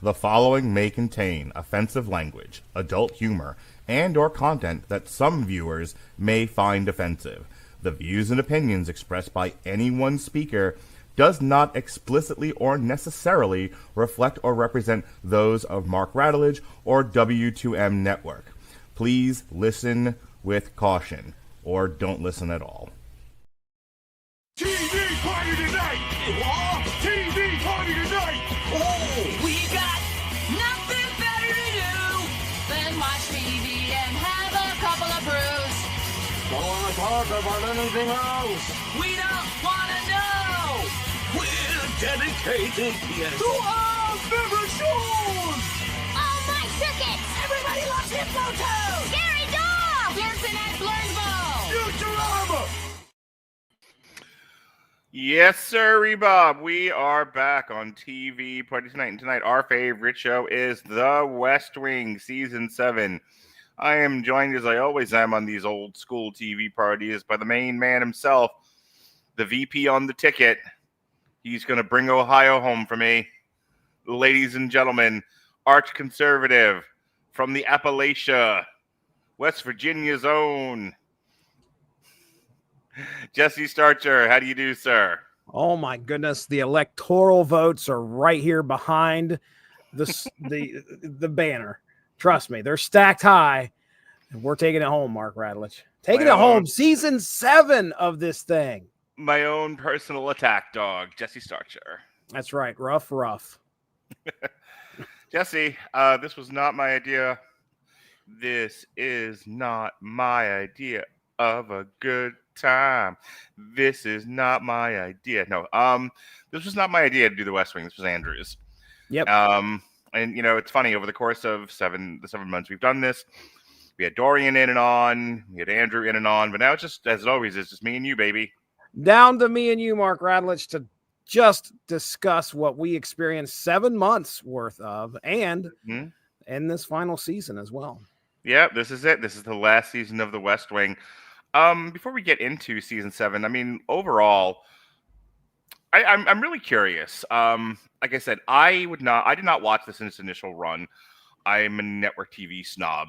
The following may contain offensive language, adult humor, and or content that some viewers may find offensive. The views and opinions expressed by any one speaker does not explicitly or necessarily reflect or represent those of Mark Radulich or W2M Network. Please listen with caution, or don't listen at all. TV party tonight! What? TV party tonight! Oh! We got nothing better to do than watch TV and have a couple of brews. Don't want to talk about anything else. We don't want to know. We're dedicated, yes. To our favorite shows. Oh, my circuits! Everybody loves Hypnotoad. Scary dog! Pearson and Blurnsville. Futurama! Yes, sir, Bob. We are back on TV Party tonight, and tonight our favorite show is The West Wing, Season 7. I am joined, as I always am on these old school TV parties, by the main man himself, the VP on the ticket. He's going to bring Ohio home for me. Ladies and gentlemen, arch conservative from the Appalachia, West Virginia's own, Jesse Starcher. How do you do, sir? Oh my goodness, the electoral votes are right here behind the banner. Trust me, they're stacked high, and we're taking it home, Mark Radulich. Taking it home, Season 7 of this thing. My own personal attack dog, Jesse Starcher. That's right, rough. Jesse, this was not my idea. This is not my idea of a good time. This is not my idea. No, this was not my idea to do the West Wing. This was Andrew's. Yep. And you know, it's funny, over the course of the 7 months we've done this, we had Dorian in and on, we had Andrew in and on, but now it's just, as it always is, just me and you, baby. Down to me and you, Mark Radulich, to just discuss what we experienced 7 months worth of, and in this final season as well. Yeah, this is it. This is the last season of The West Wing. Before we get into Season 7, I mean, overall, I'm really curious. Like I said, I did not watch this in its initial run. I'm a network TV snob.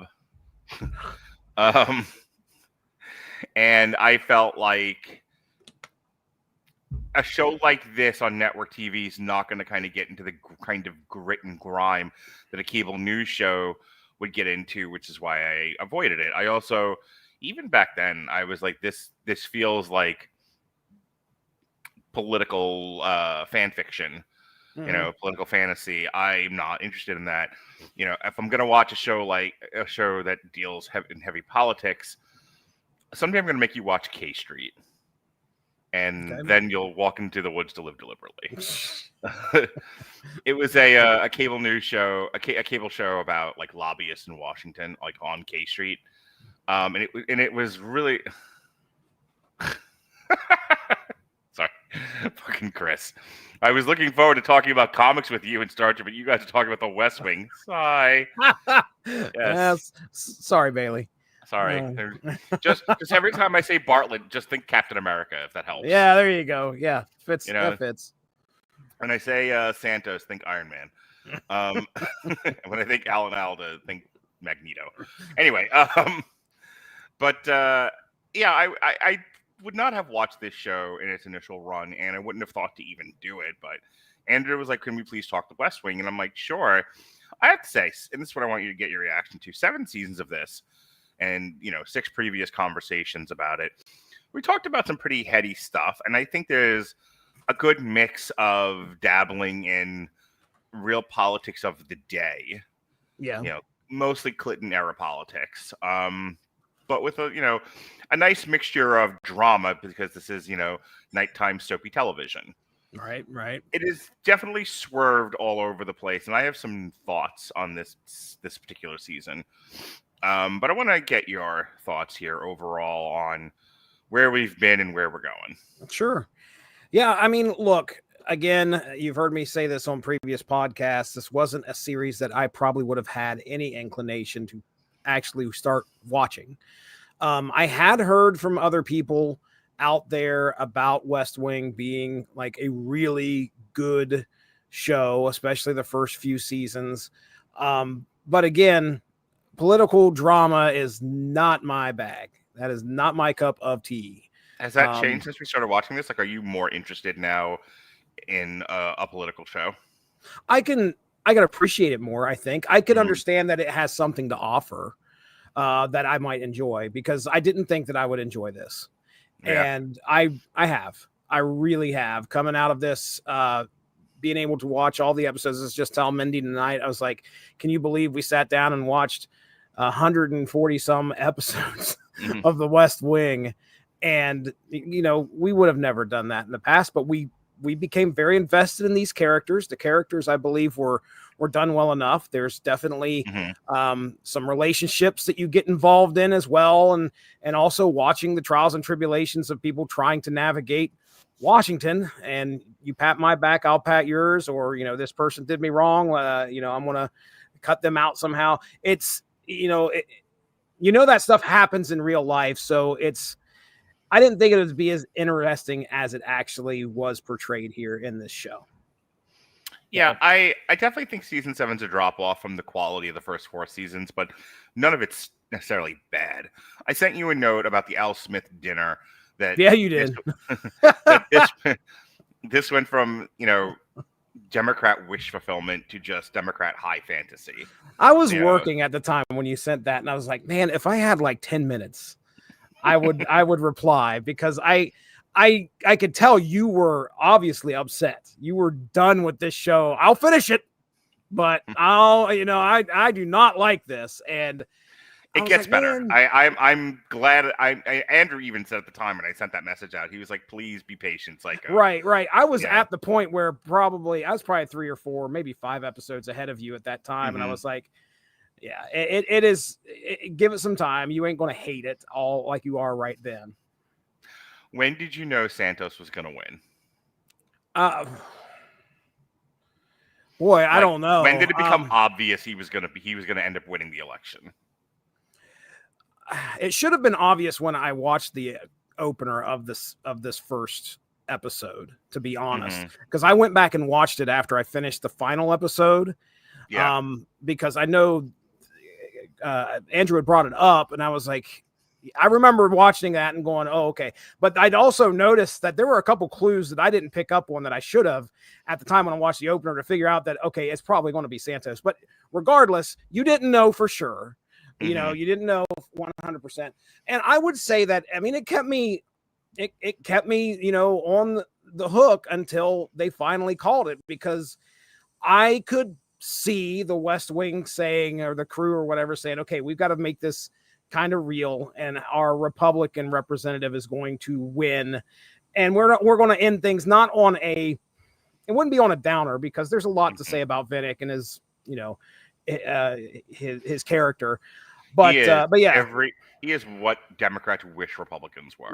And I felt like a show like this on network TV is not going to kind of get into the kind of grit and grime that a cable news show would get into, which is why I avoided it. I also, even back then, I was like, this feels like political fan fiction, you know, political fantasy. I'm not interested in that. You know, if I'm going to watch a show that deals in heavy politics, someday I'm going to make you watch K Street. And then you'll walk into the woods to live deliberately. It was a cable news show, a cable show about like lobbyists in Washington, like on K Street. And it was really sorry, fucking Chris. I was looking forward to talking about comics with you and Starcher, but you guys are talking about the West Wing. Sigh. Yes. Sorry, Bailey. Sorry. Just every time I say Bartlet, just think Captain America, if that helps. Yeah, there you go. Yeah, fits. You know, that fits. When I say Santos, think Iron Man. When I think Alan Alda, think Magneto. Anyway, but yeah, I would not have watched this show in its initial run, and I wouldn't have thought to even do it. But Andrew was like, "Can we please talk the West Wing?" And I'm like, "Sure." I have to say, and this is what I want you to get your reaction to: 7 seasons of this. And, you know, 6 previous conversations about it. We talked about some pretty heady stuff, and I think there's a good mix of dabbling in real politics of the day. Yeah. You know, mostly Clinton era politics. But with a nice mixture of drama, because this is, you know, nighttime soapy television. Right. It is definitely swerved all over the place, and I have some thoughts on this particular season. But I want to get your thoughts here overall on where we've been and where we're going. Sure. Yeah, I mean, look, again, you've heard me say this on previous podcasts. This wasn't a series that I probably would have had any inclination to actually start watching. I had heard from other people out there about West Wing being like a really good show, especially the first few seasons. But again, political drama is not my bag. That is not my cup of tea. Has that changed since we started watching this? Like, are you more interested now in a political show? I can appreciate it more. I think I can understand that it has something to offer that I might enjoy, because I didn't think that I would enjoy this. Yeah. And I really have, coming out of this, being able to watch all the episodes. Let's just tell Mindy tonight, I was like, can you believe we sat down and watched 140 some episodes of The West Wing? And, you know, we would have never done that in the past, but we became very invested in these characters. The characters, I believe, were done well enough. There's definitely some relationships that you get involved in as well. And also watching the trials and tribulations of people trying to navigate Washington, and you pat my back, I'll pat yours, or, you know, this person did me wrong. You know, I'm going to cut them out somehow. It's, you know, that stuff happens in real life. So I didn't think it would be as interesting as it actually was portrayed here in this show. Yeah, I definitely think season 7's a drop off from the quality of the first 4 seasons, but none of it's necessarily bad. I sent you a note about the Al Smith dinner. Yeah, you did. This went from, you know, Democrat wish fulfillment to just Democrat high fantasy. I was working at the time when you sent that, and I was like, man, if I had like 10 minutes, I would reply, because I could tell you were obviously upset. You were done with this show. I'll finish it, but I do not like this. And it gets better. I'm glad. Andrew even said at the time when I sent that message out, he was like, please be patient. Like, right. I was at the point where I was probably 3 or 4, maybe 5 episodes ahead of you at that time. And I was like, yeah, it is. Give it some time. You ain't going to hate it all like you are right then. When did you know Santos was going to win? Boy, I don't know. When did it become obvious he was going to end up winning the election? It should have been obvious when I watched the opener of this first episode, to be honest, because I went back and watched it after I finished the final episode. Yeah. Because I know Andrew had brought it up, and I was like, I remember watching that and going, oh, okay. But I'd also noticed that there were a couple clues that I didn't pick up on that I should have at the time when I watched the opener, to figure out that, okay, it's probably going to be Santos. But regardless, you didn't know for sure. You know, you didn't know 100%. And I would say that, I mean, it kept me, you know, on the hook until they finally called it, because I could see the West Wing saying, or the crew or whatever saying, okay, we've got to make this kind of real, and our Republican representative is going to win. And we're going to end things not on it wouldn't be on a downer, because there's a lot to say about Vinick and his, you know, his character. But yeah, he is what Democrats wish Republicans were.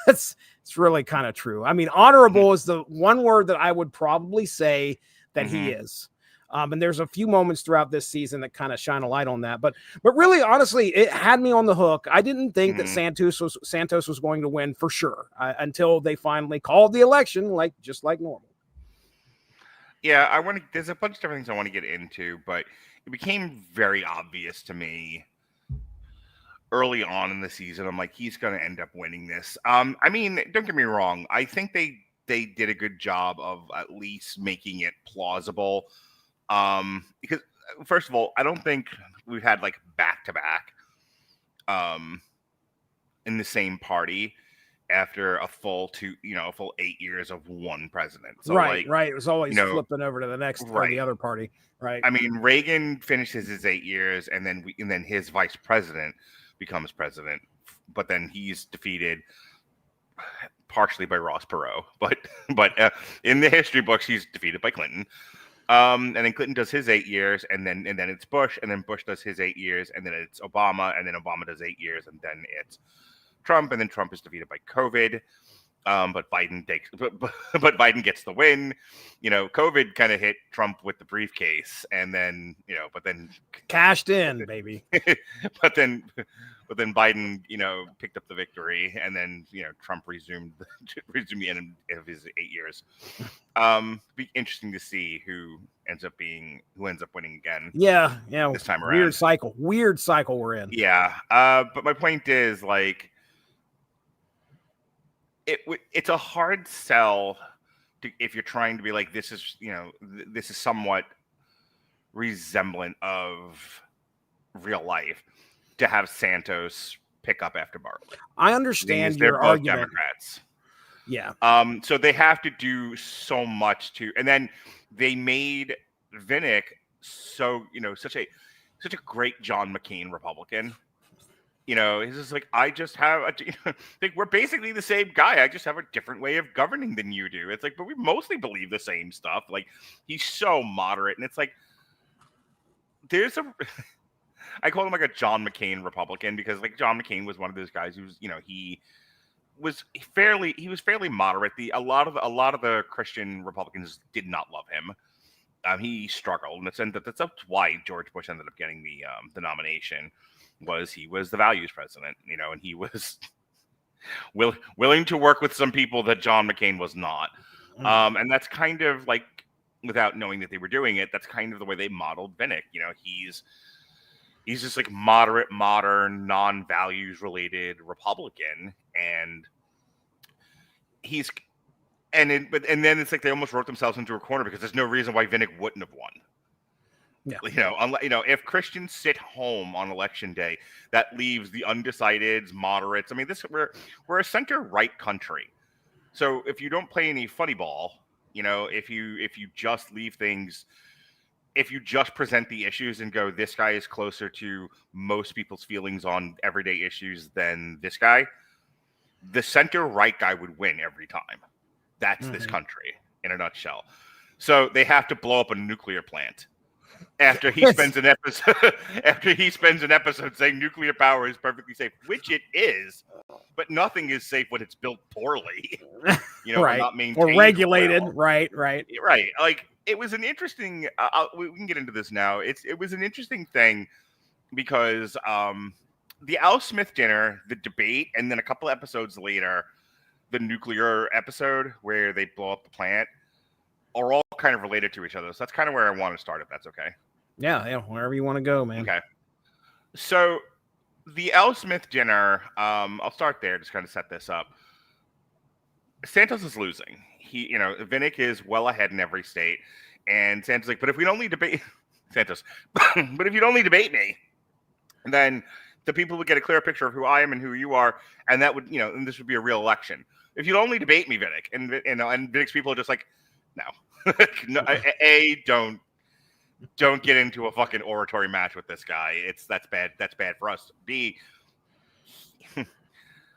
It's really kind of true. I mean, honorable is the one word that I would probably say that he is. And there's a few moments throughout this season that kind of shine a light on that. But really, honestly, it had me on the hook. I didn't think that Santos was going to win for sure until they finally called the election, just like normal. Yeah, there's a bunch of different things I want to get into, but it became very obvious to me early on in the season. I'm like, he's going to end up winning this. I mean, don't get me wrong. I think they did a good job of at least making it plausible. Because first of all, I don't think we've had like back-to-back in the same party after a full 8 years of one president. So right. It was always flipping over to the next or the other party. Right. I mean, Reagan finishes his 8 years, and then his vice president becomes president, but then he's defeated partially by Ross Perot, but in the history books, he's defeated by Clinton. And then Clinton does his 8 years, and then it's Bush, and then Bush does his 8 years, and then it's Obama, and then Obama does 8 years, and then it's Trump, and then Trump is defeated by COVID. But Biden but Biden gets the win. COVID kind of hit Trump with the briefcase, and then but then Cashed in, baby. but then Biden picked up the victory, and then Trump resumed the end of his 8 years. Be interesting to see who ends up winning again. Yeah, this time around. Weird cycle we're in. Yeah, but my point is, like, it's a hard sell if you're trying to be like, this is somewhat resemblant of real life, to have Santos pick up after Bartlet. I understand they're your both argument. Democrats. Yeah. So they have to do so much and then they made Vinick such a great John McCain Republican. He's just like, I just have like, we're basically the same guy. I just have a different way of governing than you do. It's like, but we mostly believe the same stuff. Like, he's so moderate, and it's like, I call him like a John McCain Republican, because like John McCain was one of those guys who's he was fairly moderate. A lot of the Christian Republicans did not love him. He struggled, and that's why George Bush ended up getting the nomination. He was the values president, and he was willing to work with some people that John McCain was not. And that's kind of like, without knowing that they were doing it, that's kind of the way they modeled Vinick. He's just like moderate, modern, non-values related Republican, and then it's like they almost wrote themselves into a corner, because there's no reason why Vinick wouldn't have won. Yeah. If Christians sit home on election day, that leaves the undecideds, moderates. I mean, we're a center-right country. So if you don't play any funny ball, if you just leave things, if you just present the issues and go, this guy is closer to most people's feelings on everyday issues than this guy, the center-right guy would win every time. That's this country in a nutshell. So they have to blow up a nuclear plant. After he spends an episode saying nuclear power is perfectly safe, which it is, but nothing is safe when it's built poorly, right, not maintained or regulated, well. Right. Like, it was an interesting. We can get into this now. It was an interesting thing, because the Al Smith dinner, the debate, and then a couple episodes later, the nuclear episode where they blow up the plant, are all kind of related to each other. So that's kind of where I want to start, if that's okay. Yeah, wherever you want to go, man. Okay. So the L. Smith dinner, I'll start there, just kind of set this up. Santos is losing. Vinick is well ahead in every state. And Santos is like, but if we'd only debate Santos, but if you'd only debate me, then the people would get a clearer picture of who I am and who you are. And that would, and this would be a real election. If you'd only debate me, Vinick, and Vinick's people are just like, no. Don't get into a fucking oratory match with this guy. That's bad for us. B,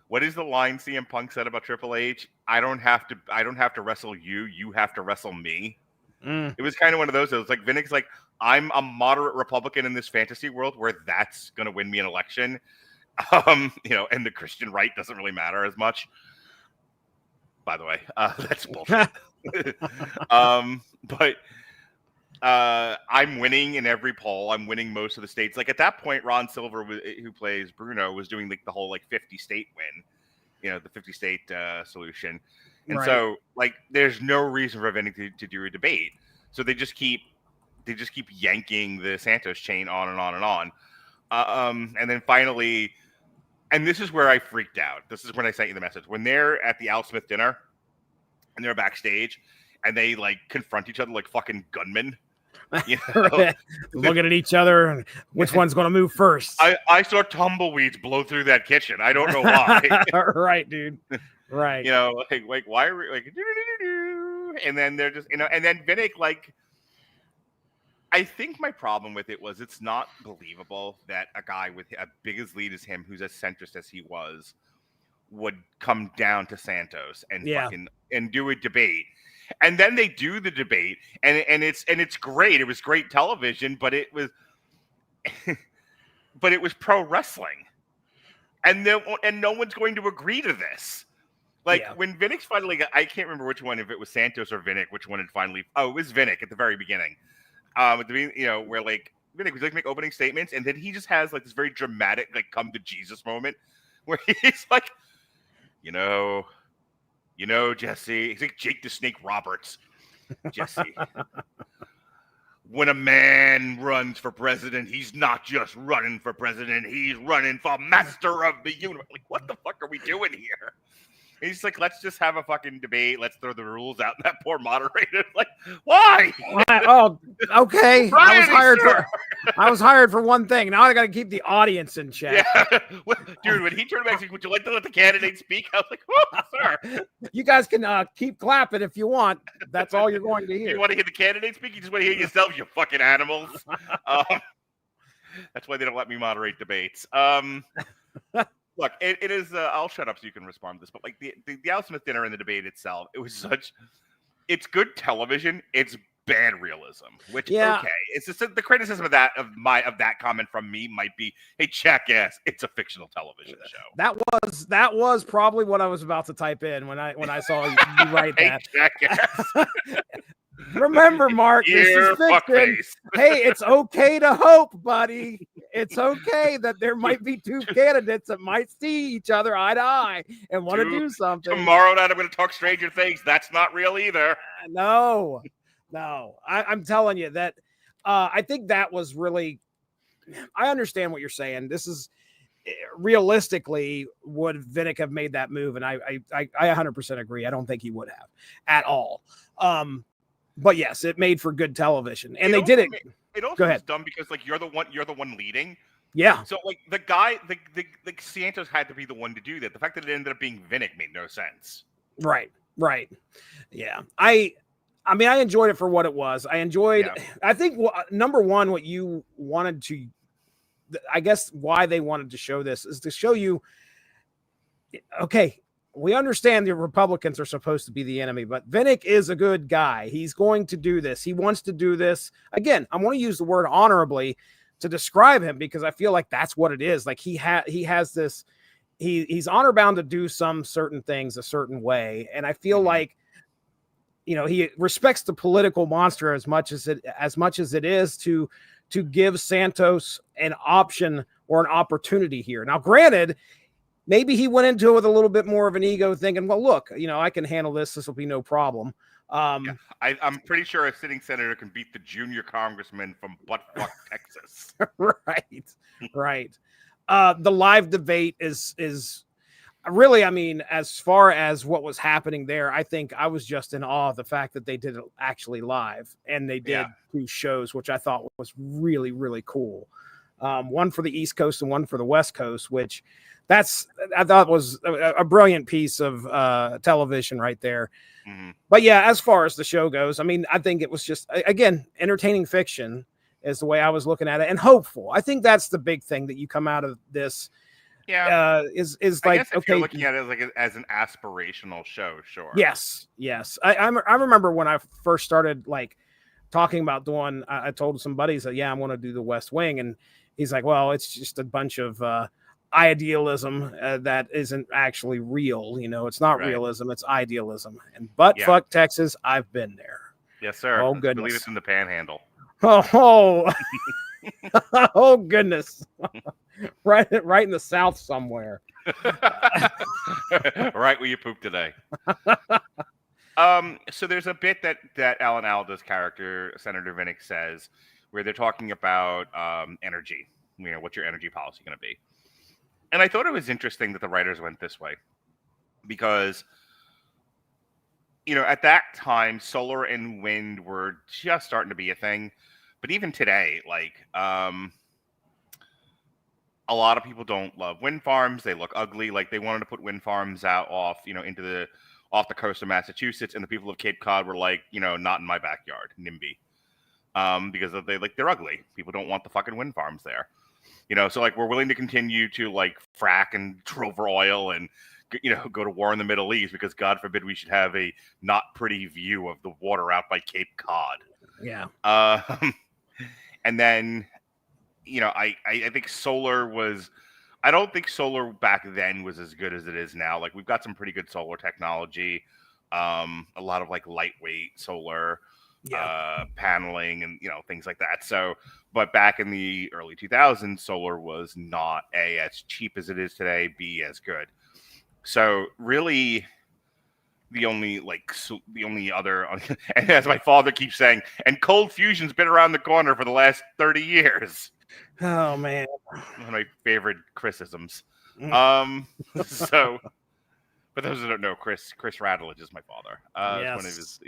what is the line CM Punk said about Triple H? I don't have to wrestle you. You have to wrestle me. It was kind of one of those. It was like, Vinick's like, I'm a moderate Republican in this fantasy world where that's gonna win me an election. And the Christian right doesn't really matter as much. By the way, that's bullshit. But I'm winning in every poll. I'm winning most of the states. Like, at that point, Ron Silver, who plays Bruno, was doing like the whole 50 state win, the 50 state solution. And so, like, there's no reason for Vinick to do a debate. So they just keep yanking the Santos chain on and on and on. And then finally, and this is where I freaked out. This is when I sent you the message. When they're at the Al Smith dinner and they're backstage and they like confront each other like fucking gunmen. Looking at each other and which one's going to move first. I saw tumbleweeds blow through that kitchen. I don't know why. Right, dude. Right. Like why are we like, and then they're just, and then Vinick, like, I think my problem with it was it's not believable that a guy with a big as lead as him, who's as centrist as he was, would come down to Santos and fucking and do a debate. And then they do the debate, and it's great. It was great television, but it was pro wrestling, and no one's going to agree to this. Like Yeah. when Vinick's finally got, I can't remember which one, if it was Santos or Vinick, which one had finally. Oh, it was Vinick at the very beginning. At the, where like Vinick was like make opening statements, and then he just has like this very dramatic like come to Jesus moment where he's like, Jesse. He's like Jake the Snake Roberts. Jesse. When a man runs for president, he's not just running for president, he's running for master of the universe. Like, what the fuck are we doing here? And he's like, let's just have a fucking debate. Let's throw the rules out. And that poor moderator, like, why? Oh, okay. Right, I was hired for one thing. Now I got to keep the audience in check. Yeah. Dude, when he turned back, he's like, would you like to let the candidate speak? I was like, oh, sir. You guys can keep clapping if you want. That's all you're going to hear. You want to hear the candidate speak? You just want to hear yourself, you fucking animals. That's why they don't let me moderate debates. Look, it is. I'll shut up so you can respond to this. But like the Al Smith dinner and the debate itself, it was it's good television. It's bad realism, which okay. It's just the criticism of that comment from me might be, hey, jackass, it's a fictional television show. That was probably what I was about to type in when I saw you write that. Hey, jackass. Remember, Mark, this is fiction. Hey, it's okay to hope, buddy. It's okay that there might be two candidates that might see each other eye to eye and want to do something. Tomorrow night, I'm going to talk Stranger Things. That's not real either. No. I'm telling you that I think that was really, I understand what you're saying. This is realistically, would Vinick have made that move? And I 100% agree. I don't think he would have at all. But yes, it made for good television, and they did it. It also is dumb because like you're the one leading. Yeah. So like the guy, the Santos had to be the one to do that. The fact that it ended up being Vinick made no sense. Right. Yeah. I mean, I enjoyed it for what it was. I enjoyed. Yeah. I think number one, what you wanted to, I guess, why they wanted to show this is to show you. Okay. We understand the Republicans are supposed to be the enemy, but Vinick is a good guy. He's going to do this. He wants to do this. Again, I want to use the word honorably to describe him because I feel like that's what it is. Like he has this, he's honor bound to do some certain things a certain way. And I feel like, he respects the political monster as much as it is to give Santos an option or an opportunity here. Now, granted, maybe he went into it with a little bit more of an ego thinking, well, look, I can handle this. This will be no problem. I'm pretty sure a sitting senator can beat the junior congressman from buttfuck Texas. Right. The live debate is really, I mean, as far as what was happening there, I think I was just in awe of the fact that they did it actually live and they did 2 shows, which I thought was really, really cool. One for the East Coast and one for the West Coast, which I thought was a brilliant piece of television right there. Mm-hmm. But yeah, as far as the show goes, I mean, I think it was just, again, entertaining fiction is the way I was looking at it, and hopeful. I think that's the big thing that you come out of this. Yeah, is like, I guess if you're looking at it as an aspirational show, sure. Yes. I remember when I first started like talking about doing. I told some buddies that I'm going to do the West Wing, and he's like, well, it's just a bunch of idealism that isn't actually real. It's not realism, it's idealism. And fuck Texas, I've been there. Yes, sir. Oh goodness, believe it's in the Panhandle. Oh goodness. right in the South somewhere. Right where you pooped today. So there's a bit that Alan Alda's character, Senator Vinick, says where they're talking about energy. What's your energy policy going to be? And I thought it was interesting that the writers went this way because, at that time, solar and wind were just starting to be a thing. But even today, like, a lot of people don't love wind farms. They look ugly. Like they wanted to put wind farms out off the coast of Massachusetts, and the people of Cape Cod were like, not in my backyard, NIMBY, because they're ugly. People don't want the fucking wind farms there. So like we're willing to continue to like frack and drill for oil and go to war in the Middle East because God forbid we should have a not pretty view of the water out by Cape Cod. Yeah. And then I think solar was. I don't think solar back then was as good as it is now. Like, we've got some pretty good solar technology, a lot of like lightweight solar paneling and, you know, things like that. So, but back in the early 2000s, solar was not A, as cheap as it is today, B, as good. So really the only other, and as my father keeps saying, and cold fusion's been around the corner for the last 30 years. Oh man, One of my favorite criticisms. So, but those who don't know, Chris Radledge is my father. It's one of his.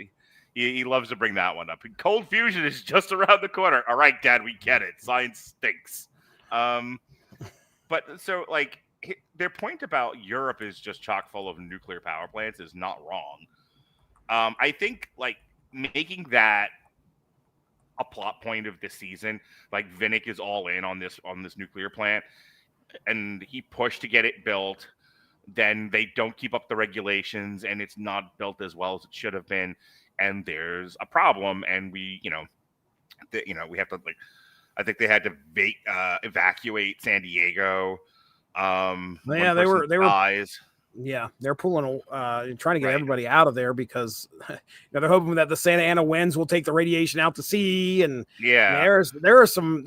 He loves to bring that one up. Cold fusion is just around the corner. All right, Dad, we get it. Science stinks. But so like their point about Europe is just chock full of nuclear power plants is not wrong. I think like making that a plot point of this season, like Vinick is all in on this nuclear plant, and he pushed to get it built. Then they don't keep up the regulations, and it's not built as well as it should have been. And there's a problem, and we have to like. I think they had to evacuate San Diego. Yeah, they were. Yeah, they're pulling, trying to get everybody out of there because they're hoping that the Santa Ana winds will take the radiation out to sea. And there are some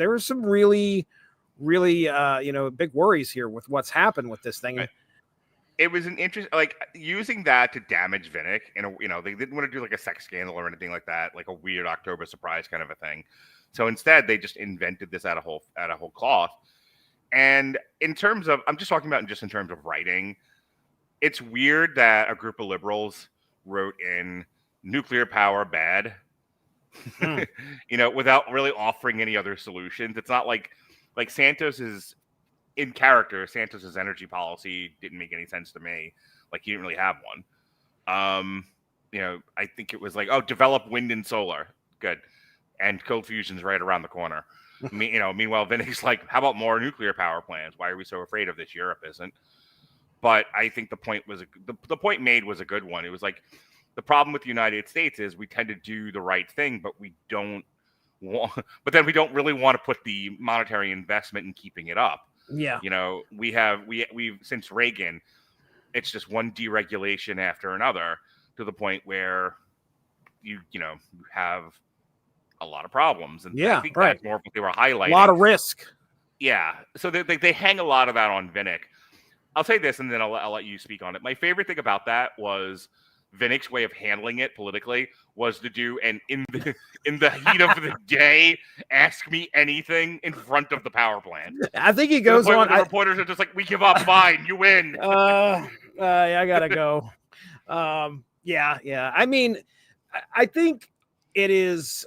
really big worries here with what's happened with this thing. It was an interest, like using that to damage Vinick, and they didn't want to do like a sex scandal or anything like that, like a weird October surprise kind of a thing. So instead, they just invented this out of whole cloth. And in terms of, I'm just talking about in terms of writing. It's weird that a group of liberals wrote in nuclear power bad, without really offering any other solutions. It's not like Santos's in character. Santos's energy policy didn't make any sense to me. Like, he didn't really have one. I think it was like, develop wind and solar, good, and cold fusion's right around the corner. Meanwhile, Vinick's like, how about more nuclear power plants? Why are we so afraid of this? Europe isn't. But I think the point made was a good one. It was like, the problem with the United States is we tend to do the right thing, but we don't really want to put the monetary investment in keeping it up. Yeah. We've since Reagan, it's just one deregulation after another to the point where you have a lot of problems. And I think that's more what they were highlighting. A lot of risk. Yeah. So they hang a lot of that on Vinick. I'll say this, and then I'll let you speak on it. My favorite thing about that was Vinick's way of handling it politically was to do, and in the heat of the day, ask me anything in front of the power plant. I think he goes on. The reporters are just like, "We give up. Fine, you win." I gotta go. Yeah. I mean, I think it is.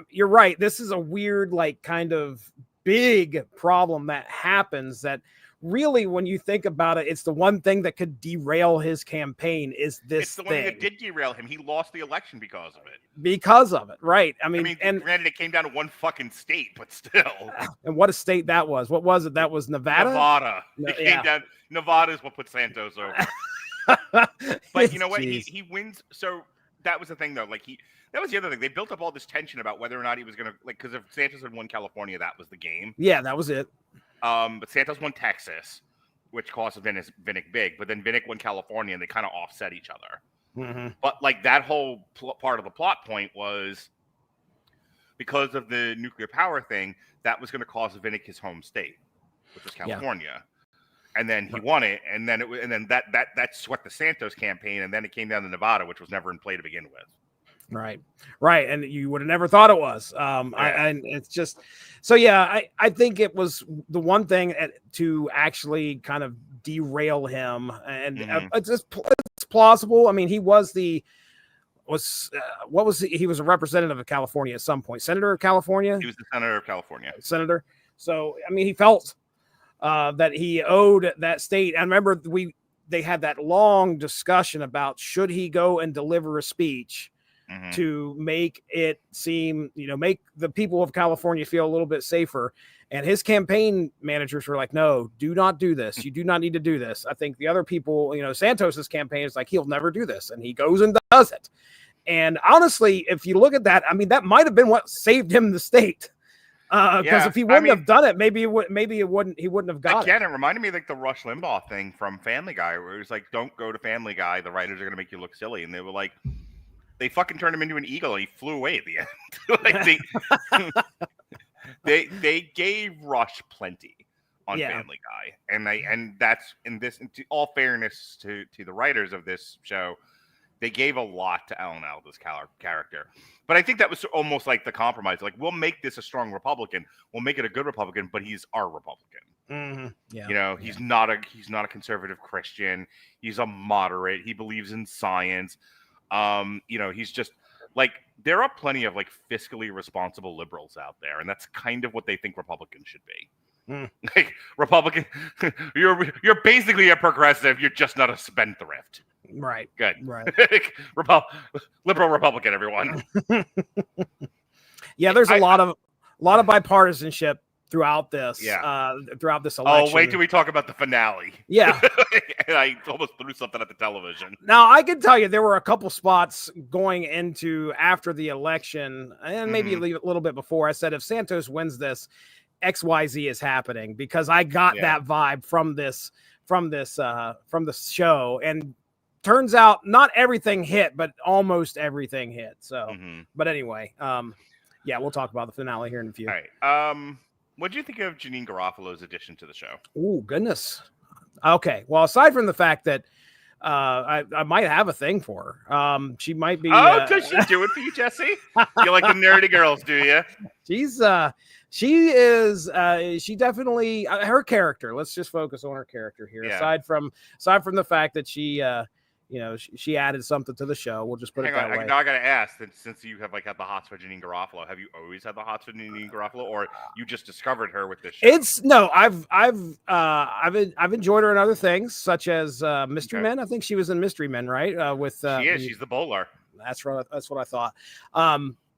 You're right. This is a weird, like, kind of big problem that happens that. Really, when you think about it, it's the one thing that could derail his campaign is this It's the one thing that did derail him. He lost the election because of it. Because of it, right. I mean, and granted, it came down to one fucking state, but still. And what a state that was. What was it? That was Nevada? Nevada. It came down. Nevada is what put Santos over. But you know what? He wins. So that was the thing, though. Like, that was the other thing. They built up all this tension about whether or not he was going to, like, because if Santos had won California, that was the game. Yeah, that was it. But Santos won Texas, which cost Vinick big. But then Vinick won California, and they kind of offset each other. Mm-hmm. But like that whole part of the plot point was because of the nuclear power thing, that was going to cost Vinick his home state, which was California. Yeah. And then he won it, and then that swept the Santos campaign, and then it came down to Nevada, which was never in play to begin with. Right. And you would have never thought it was. And it's just so. Yeah, I think it was the one thing to actually kind of derail him, and it's plausible. I mean, he was he was a representative of California at some point, senator of California. He was the senator of California. Senator. So I mean, he felt that he owed that state. I remember they had that long discussion about should he go and deliver a speech. Mm-hmm. To make it seem, make the people of California feel a little bit safer. And his campaign managers were like, no, do not do this. You do not need to do this. I think the other people, Santos's campaign is like, he'll never do this. And he goes and does it. And honestly, if you look at that, I mean, that might have been what saved him the state. Because if he wouldn't have done it, maybe he wouldn't have got again, it reminded me like the Rush Limbaugh thing from Family Guy, where it was like, don't go to Family Guy, the writers are gonna make you look silly. And they were like, they fucking turned him into an eagle and he flew away at the end. Like they gave Rush plenty on Family Guy. And that's in to all fairness to the writers of this show, they gave a lot to Alan Alda's character. But I think that was almost like the compromise. Like, we'll make this a strong Republican. We'll make it a good Republican, but he's our Republican. Mm-hmm. Yeah. You know, he's not a conservative Christian. He's a moderate. He believes in science. You know, he's just like, there are plenty of like fiscally responsible liberals out there, and that's kind of what they think Republicans should be. Like, Republican, you're basically a progressive. You're just not a spendthrift. Right. Good. Right. Liberal Republican, everyone. Yeah, there's a lot of bipartisanship throughout this. Throughout this election. Oh, wait till we talk about the finale. Yeah. And I almost threw something at the television. Now, I can tell you there were a couple spots going into after the election, and maybe a little bit before. I said, if Santos wins this, XYZ is happening, because I got that vibe from this show. And turns out not everything hit, but almost everything hit. So, but anyway, we'll talk about the finale here in a few. All right. What do you think of Janine Garofalo's addition to the show? Oh, goodness. Okay. Well, aside from the fact that I might have a thing for her. She might be. Oh, does she do it for you, Jesse? You like the nerdy girls, do you? She definitely her character. Let's just focus on her character here. Yeah. Aside from the fact that she added something to the show. We'll just put it that way. Now I gotta ask, since you have had the hots for Janine Garofalo, have you always had the hots for Janine Garofalo, or you just discovered her with this show? I've enjoyed her in other things, such as Mystery Men. I think she was in Mystery Men, right? She's the bowler. That's right. That's what I thought.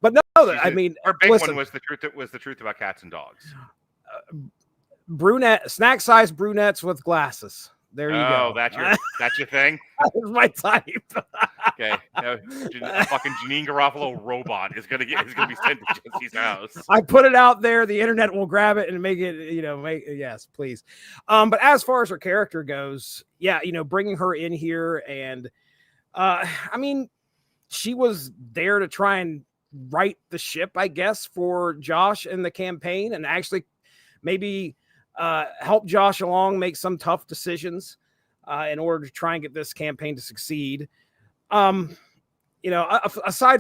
But no, I mean, her big one was the truth. It was the truth about cats and dogs. Brunette, snack-sized brunettes with glasses. There you go. Oh, that's your thing. That's my type. Okay, a fucking Janine Garofalo robot is gonna be sent to Jesse's house. I put it out there. The internet will grab it and make it. Yes, please. But as far as her character goes, bringing her in here, and I mean, she was there to try and right the ship, I guess, for Josh in the campaign, and actually maybe help Josh along, make some tough decisions in order to try and get this campaign to succeed. Aside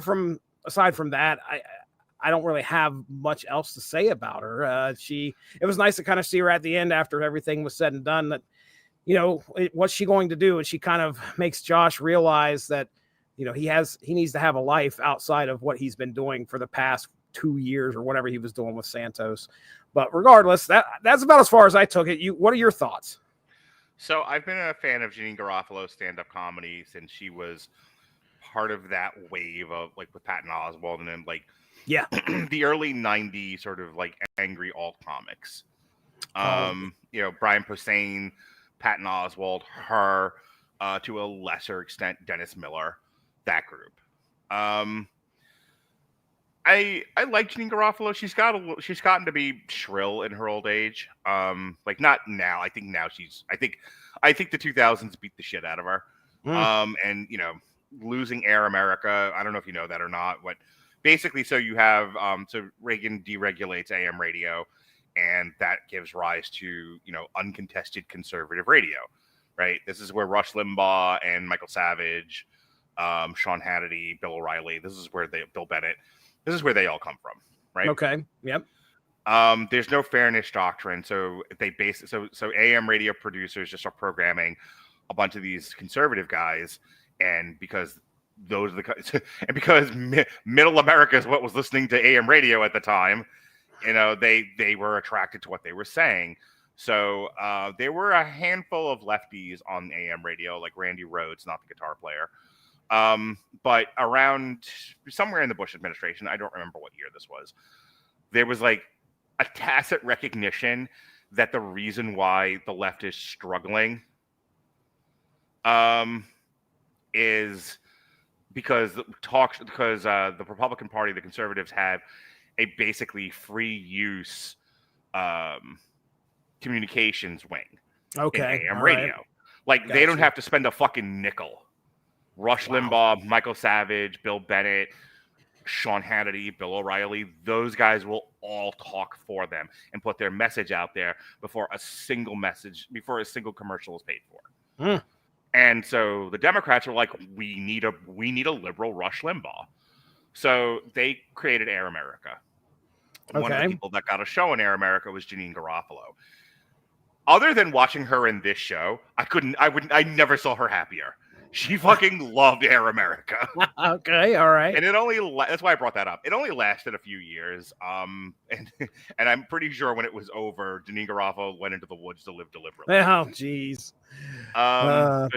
from that, I don't really have much else to say about her. It was nice to kind of see her at the end after everything was said and done, that, what's she going to do? And she kind of makes Josh realize that, he needs to have a life outside of what he's been doing for the past 2 years or whatever he was doing with Santos. But regardless, that's about as far as I took it. What are your thoughts? So I've been a fan of Janine Garofalo's stand-up comedy since she was part of that wave of like with Patton Oswalt, and then the early '90s sort of like angry alt comics. Brian Posehn, Patton Oswalt, her, to a lesser extent Dennis Miller, that group. I like Janine Garofalo. She's gotten to be shrill in her old age. Not now. I think now I think the 2000s beat the shit out of her. And losing Air America. I don't know if you know that or not. What basically, so you have so Reagan deregulates AM radio, and that gives rise to uncontested conservative radio. Right. This is where Rush Limbaugh and Michael Savage, Sean Hannity, Bill O'Reilly. Bill Bennett. This is where they all come from, right? Okay. Yep. There's no fairness doctrine, so they so AM radio producers just are programming a bunch of these conservative guys, and because middle America is what was listening to AM radio at the time, they were attracted to what they were saying. So there were a handful of lefties on AM radio, like Randy Rhoads, not the guitar player. But around somewhere in the Bush administration, I don't remember what year this was, there was like a tacit recognition that the reason why the left is struggling is because the Republican Party, the conservatives, have a basically free use communications wing Okay. in AM all right. radio. Like they don't Gotcha. have to spend a fucking nickel. Rush Wow. Limbaugh, Michael Savage, Bill Bennett, Sean Hannity, Bill O'Reilly, those guys will all talk for them and put their message out there before a single commercial is paid for. Hmm. And so the Democrats were like, we need a liberal Rush Limbaugh. So they created Air America. One of the people that got a show in Air America was Janine Garofalo. Other than watching her in this show, I never saw her happier. She fucking loved Air America. Okay, all right. And that's why I brought that up. It only lasted a few years. And I'm pretty sure when it was over, Janine Garofalo went into the woods to live deliberately. Oh, jeez.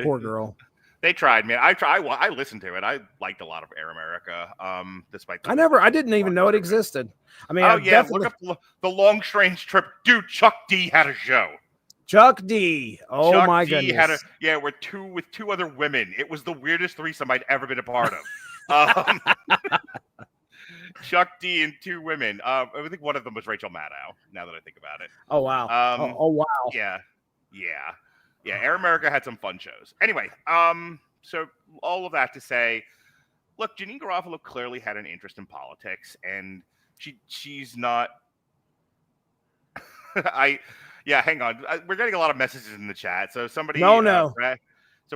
Poor girl. They tried, man. I listened to it. I liked a lot of Air America. Despite I didn't even know it existed. I mean, look up the Long Strange Trip. Dude, Chuck D had a show. Chuck D. Oh Chuck my D goodness. with two other women. It was the weirdest threesome I'd ever been a part of. Chuck D and two women. I think one of them was Rachel Maddow. Now that I think about it. Oh wow. Oh wow. Yeah. Air America had some fun shows. Anyway, so all of that to say, look, Janine Garofalo clearly had an interest in politics, and she's not. Hang on. We're getting a lot of messages in the chat. So somebody. No.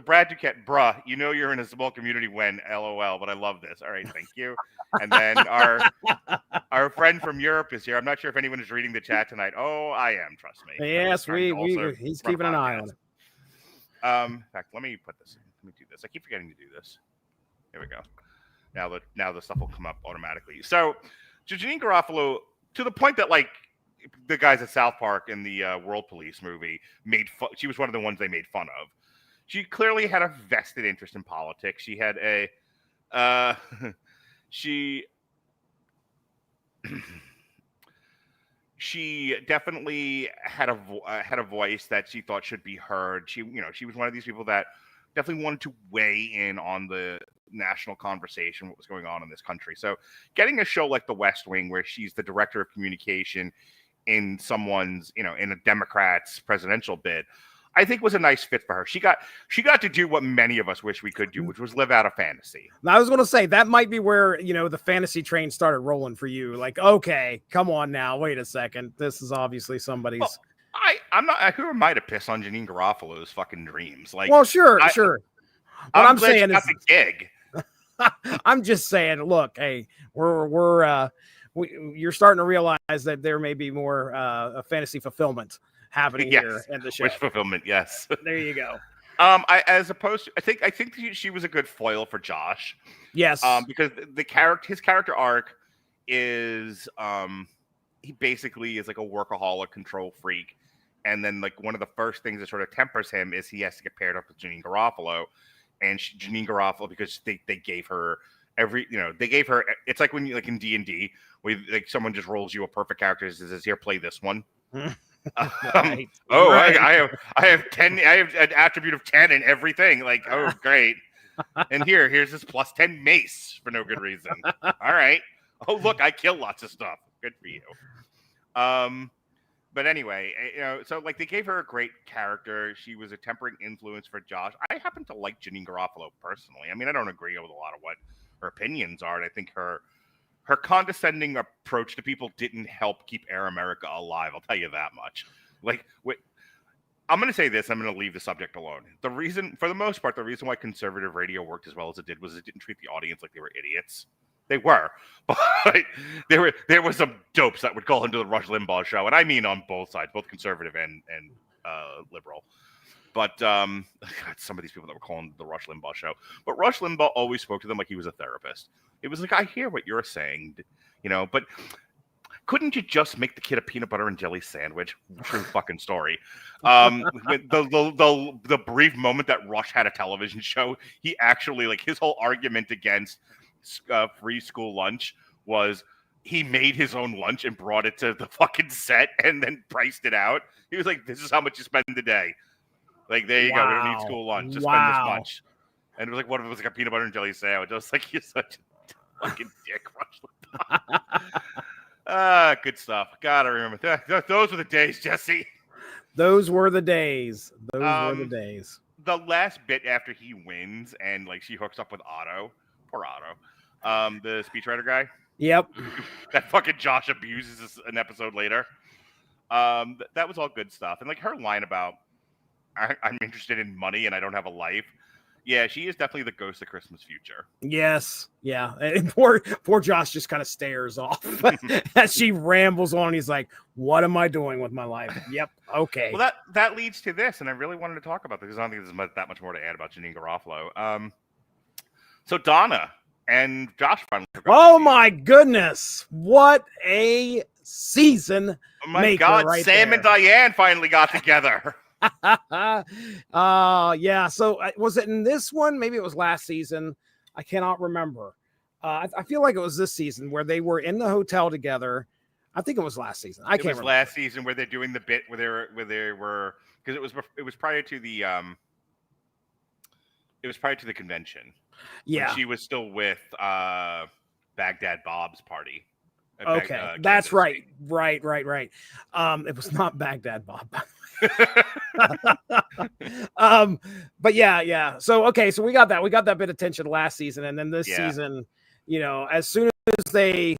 Brad Duquette, bruh, you know you're in a small community when LOL, but I love this. All right, thank you. And then our friend from Europe is here. I'm not sure if anyone is reading the chat tonight. Oh, I am. Trust me. Yes, he's keeping an eye on it. In fact, let me put this in. Let me do this. I keep forgetting to do this. Here we go. Now the stuff will come up automatically. So, Janine Garofalo, to the point that like the guys at South Park in the World Police movie made fun. She was one of the ones they made fun of. She clearly had a vested interest in politics. She had she definitely had a voice that she thought should be heard. She was one of these people that definitely wanted to weigh in on the national conversation, what was going on in this country. So getting a show like The West Wing, where she's the director of communication in someone's, in a Democrat's presidential bid, I think was a nice fit for her. She got to do what many of us wish we could do, which was live out a fantasy. Now, I was going to say that might be where, the fantasy train started rolling for you. Like, okay, come on now. Wait a second. This is obviously somebody's. Well, I'm not. Who am I to piss on Janine Garofalo's fucking dreams? Like, well, sure. What I'm glad saying she got is, the gig. I'm just saying. Look, hey, you're starting to realize that there may be more a fantasy fulfillment happening here in the show. Wish fulfillment, yes. There you go. I think she was a good foil for Josh. Yes. Because his character arc is he basically is like a workaholic, control freak, and then like one of the first things that sort of tempers him is he has to get paired up with Janine Garofalo, and Janine Garofalo, because they gave her it's like when you like in D&D where like someone just rolls you a perfect character and says, here, play this one. Right. I have 10. I have an attribute of 10 in everything. Like, oh, great. And here's this plus 10 mace for no good reason. All right. Oh, look, I kill lots of stuff. Good for you. But anyway, so like they gave her a great character. She was a tempering influence for Josh. I happen to like Janine Garofalo personally. I mean, I don't agree with a lot of what her opinions are, and I think her condescending approach to people didn't help keep Air America alive. I'll tell you that much. Like, I'm going to say this. I'm going to leave the subject alone. For the most part, the reason why conservative radio worked as well as it did was it didn't treat the audience like they were idiots. They were, but there were some dopes that would call into the Rush Limbaugh show, and I mean on both sides, both conservative and liberal. But God, some of these people that were calling the Rush Limbaugh show, but Rush Limbaugh always spoke to them like he was a therapist. It was like, I hear what you're saying, but couldn't you just make the kid a peanut butter and jelly sandwich? True fucking story. The brief moment that Rush had a television show, he actually, like, his whole argument against free school lunch was he made his own lunch and brought it to the fucking set and then priced it out. He was like, this is how much you spend a day. Like, there you go. We don't need school lunch. Just spend this much. And it was like, what if it was like a peanut butter and jelly sandwich? I was like, you're such a fucking dick, Rush. Good stuff. Gotta remember those were the days, Jesse. Those were the days. Those were the Um, days. The last bit after he wins and like she hooks up with Otto, poor Otto, the speechwriter guy. Yep. That fucking Josh abuses an episode later. That was all good stuff, and like her line about I'm interested in money and I don't have a life. Yeah, she is definitely the ghost of Christmas future. Yes. Yeah. And poor Josh just kind of stares off as she rambles on. He's like, what am I doing with my life? Yep. Okay. Well, that leads to this, and I really wanted to talk about this because I don't think there's that much more to add about Janine Garofalo. So Donna and Josh finally. Oh my goodness! What a season! Oh my God! Right Sam there. and Diane finally got together. Yeah. So was it in this one? Maybe it was last season. I cannot remember. I feel like it was this season where they were in the hotel together. I think it was last season. I can't remember. Last season where they're doing the bit where they were because it was prior to the convention. Yeah, when she was still with Baghdad Bob's party. Okay, that's right. Right. It was not Baghdad Bob. But yeah. So we got that bit of tension last season, and then this season, as soon as they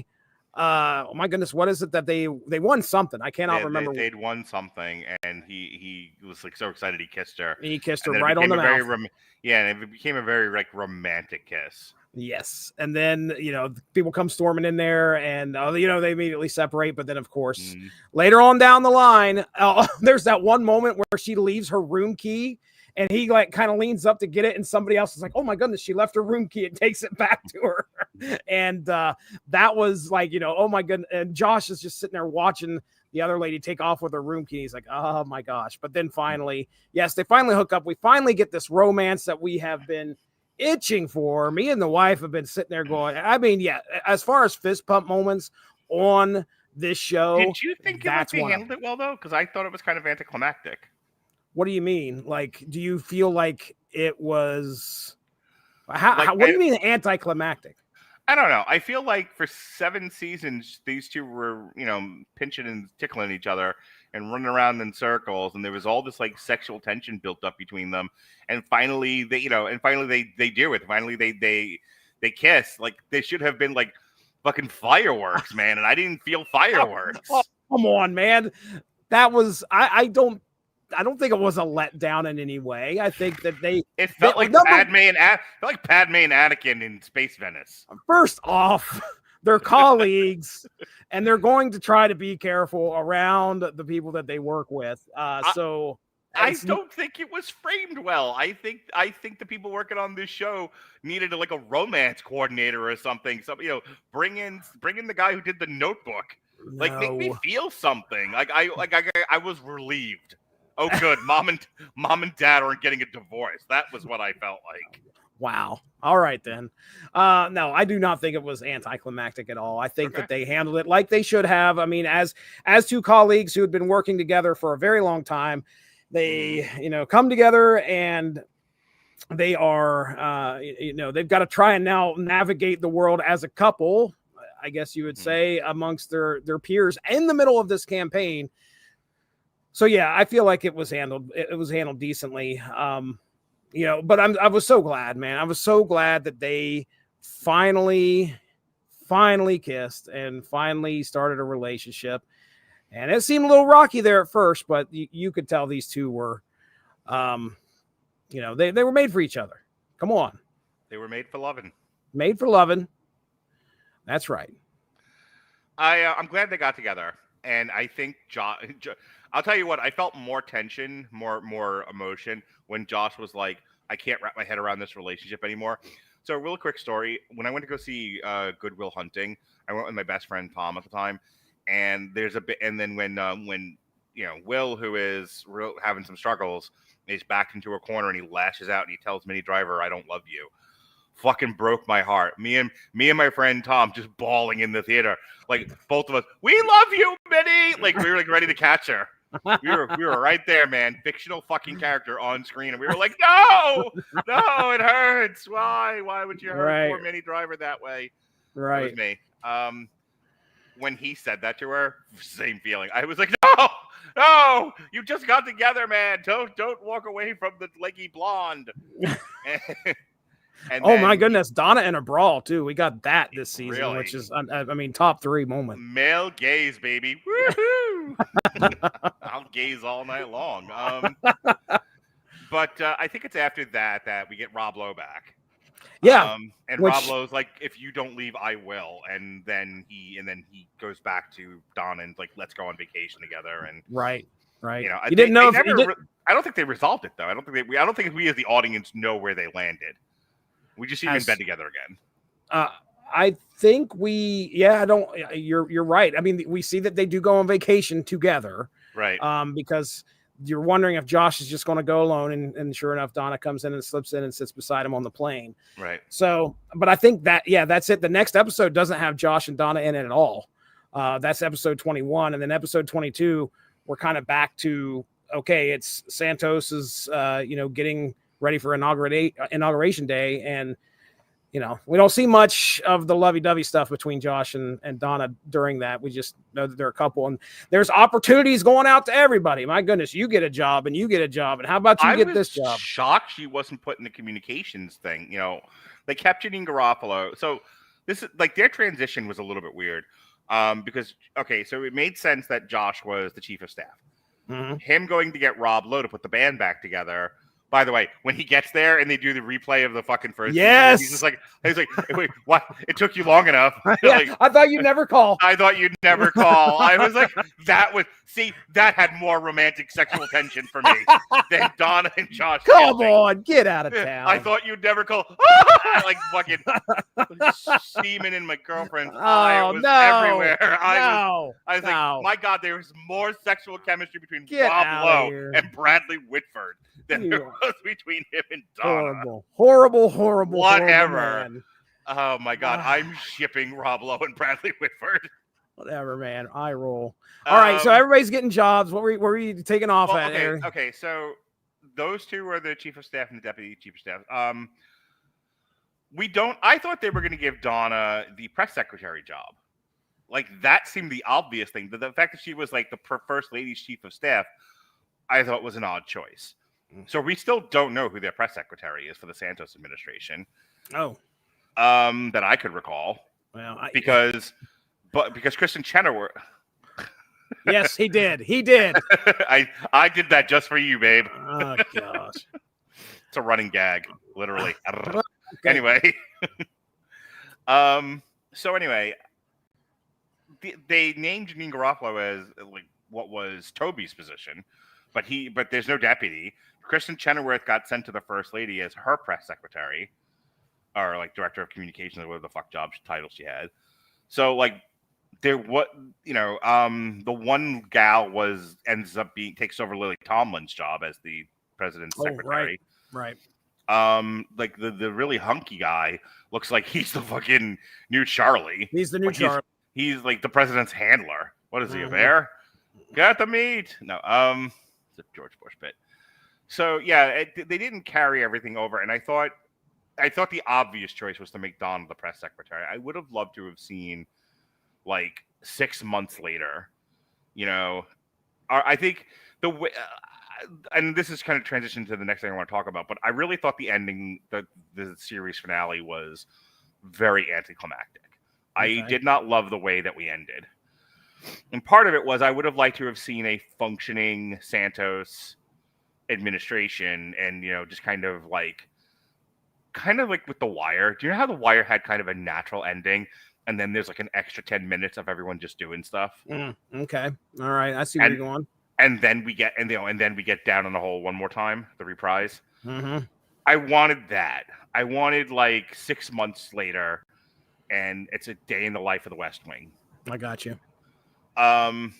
oh my goodness, what is it that they won something? I cannot remember. They'd won something, and he was like so excited he kissed her. He kissed her right on the mouth. And it became a very like romantic kiss. Yes, and then people come storming in there, and they immediately separate. But then, of course, later on down the line, there's that one moment where she leaves her room key, and he like kind of leans up to get it, and somebody else is like, "Oh my goodness, she left her room key," and takes it back to her. And that was like, oh my goodness. And Josh is just sitting there watching the other lady take off with her room key. He's like, "Oh my gosh!" But then finally, yes, they finally hook up. We finally get this romance that we have been itching for. Me and the wife have been sitting there going, I mean, yeah, as far as fist pump moments on this show, did you think they handled it well though? Because I thought it was kind of anticlimactic. What do you mean? Like, do you feel like it was what do you mean anticlimactic? I don't know. I feel like for 7 seasons, these two were, pinching and tickling each other and running around in circles, and there was all this like sexual tension built up between them. And finally, they do it. Finally, they kiss. Like they should have been like fucking fireworks, man. And I didn't feel fireworks. Oh, come on, man. That was I don't think it was a letdown in any way. I think that it felt like Padme and Anakin in Space Venice. First off, they're colleagues, and they're going to try to be careful around the people that they work with. I don't think it was framed well. I think the people working on this show needed like a romance coordinator or something. So bring in the guy who did The Notebook. Like make me feel something. I was relieved. Oh, good. Mom and dad aren't getting a divorce. That was what I felt like. Wow. All right, then. No, I do not think it was anticlimactic at all. I think that they handled it like they should have. I mean, as two colleagues who had been working together for a very long time, they, come together and they are, they've got to try and now navigate the world as a couple, I guess you would say, amongst their peers in the middle of this campaign. So yeah, I feel like it was handled decently. But I was so glad, man. I was so glad that they finally kissed and finally started a relationship. And it seemed a little rocky there at first, but you could tell these two were, they were made for each other. Come on. They were made for loving. Made for loving. That's right. I'm glad they got together. And I think I'll tell you what, I felt more tension, more emotion when Josh was like, I can't wrap my head around this relationship anymore. So a real quick story. When I went to go see Good Will Hunting, I went with my best friend Tom at the time. And there's a bit, and then when Will, who is having some struggles, is backed into a corner and he lashes out and he tells Minnie Driver, "I don't love you." Fucking broke my heart. Me and my friend Tom just bawling in the theater, like both of us. We love you, Minnie. Like we were like ready to catch her. We were right there, man. Fictional fucking character on screen, and we were like, no, it hurts. Why would you hurt poor Minnie Driver that way? Right. That was me. when he said that to her, same feeling. I was like, no, you just got together, man. Don't walk away from the leggy blonde. And oh my goodness, Donna in a brawl too. We got that this season, Really? which is, I mean, top 3 moment. Male gaze, baby. Woohoo! I'll gaze all night long. But I think it's after that we get Rob Lowe back. Yeah, and which- Rob Lowe's like, if you don't leave, I will. And then he goes back to Donna and like, let's go on vacation together. And right. you know, You didn't know if I don't think they resolved it though. I don't think we as the audience know where they landed. We just see them in bed together again. I think you're right. I mean, we see that they do go on vacation together. Right. Because you're wondering if Josh is just going to go alone, and sure enough, Donna comes in and slips in and sits beside him on the plane. Right. So, but I think that's it. The next episode doesn't have Josh and Donna in it at all. That's episode 21. And then episode 22, we're kind of back to, okay, it's Santos is, getting ready for inauguration day. And, we don't see much of the lovey-dovey stuff between Josh and Donna during that. We just know that they're a couple, and there's opportunities going out to everybody. My goodness, you get a job, and you get a job, and how about you get this job? I was shocked she wasn't put in the communications thing. They kept Janine Garofalo. So this is like their transition was a little bit weird, because so it made sense that Josh was the chief of staff. Mm-hmm. Him going to get Rob Lowe to put the band back together. By the way, when he gets there and they do the replay of the fucking first, yes, season, he's like, wait, what? It took you long enough. Yeah, I thought you'd never call. I thought you'd never call. I was like, that had more romantic sexual tension for me than Donna and Josh. Come on, get out of town. I thought you'd never call. Like fucking semen in my girlfriend's eye. It was everywhere. I was like, my God, there was more sexual chemistry between Rob Lowe and Bradley Whitford than there was between him and Donna. Horrible. Whatever. Man. Oh my God, I'm shipping Rob Lowe and Bradley Whitford. Whatever, man. I roll. All right, so everybody's getting jobs. What were you taking off at? Okay, so those two are the chief of staff and the deputy chief of staff. I thought they were going to give Donna the press secretary job. Like that seemed the obvious thing. The fact that she was like the first lady's chief of staff, I thought was an odd choice. So we still don't know who their press secretary is for the Santos administration. Oh, that I could recall. Well, because Kristen Chenoweth. Yes, he did. I did that just for you, babe. Oh gosh, it's a running gag, literally. Okay. Anyway, so anyway, they named Janine Garofalo as like what was Toby's position, but there's no deputy. Kristen Chenoweth got sent to the first lady as her press secretary, or like director of communications, or whatever the fuck job title she had. So like the one gal takes over Lily Tomlin's job as the president's secretary. Right. Like the really hunky guy looks like he's the fucking new Charlie. He's the new Charlie. He's like the president's handler. What is he, a bear? Got the meat. No, it's a George Bush bit. So yeah, they didn't carry everything over, and I thought the obvious choice was to make Donna the press secretary. I would have loved to have seen like 6 months later, I think the way, and this is kind of transition to the next thing I want to talk about, but I really thought the ending, the series finale was very anticlimactic. Okay. I did not love the way that we ended. And part of it was I would have liked to have seen a functioning Santos administration and, just kind of like with The Wire. Do you know how The Wire had kind of a natural ending? And then there's like an extra 10 minutes of everyone just doing stuff. Okay. All right. I see where you're going. And then we get, Down in the Hole one more time, the reprise. Mm-hmm. I wanted that. I wanted like 6 months later, and it's a day in the life of the West Wing. I got you. And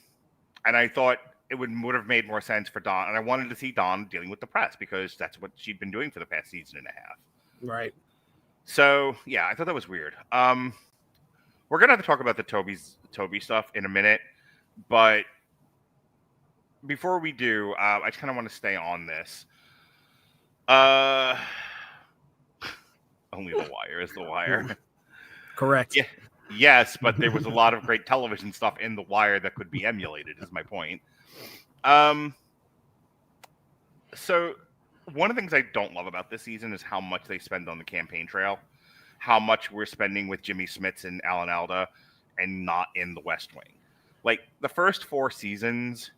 I thought it would have made more sense for Dawn, and I wanted to see Dawn dealing with the press because that's what she'd been doing for the past season and a half. Right. So yeah, I thought that was weird. We're gonna have to talk about the Toby stuff in a minute, but before we do, I just kind of want to stay on this. Only The Wire is The Wire. Correct. Yes, but there was a lot of great television stuff in The Wire that could be emulated, is my point. So one of the things I don't love about this season is how much they spend on the campaign trail, how much we're spending with Jimmy Smits and Alan Alda and not in the West Wing. Like the first 4 seasons,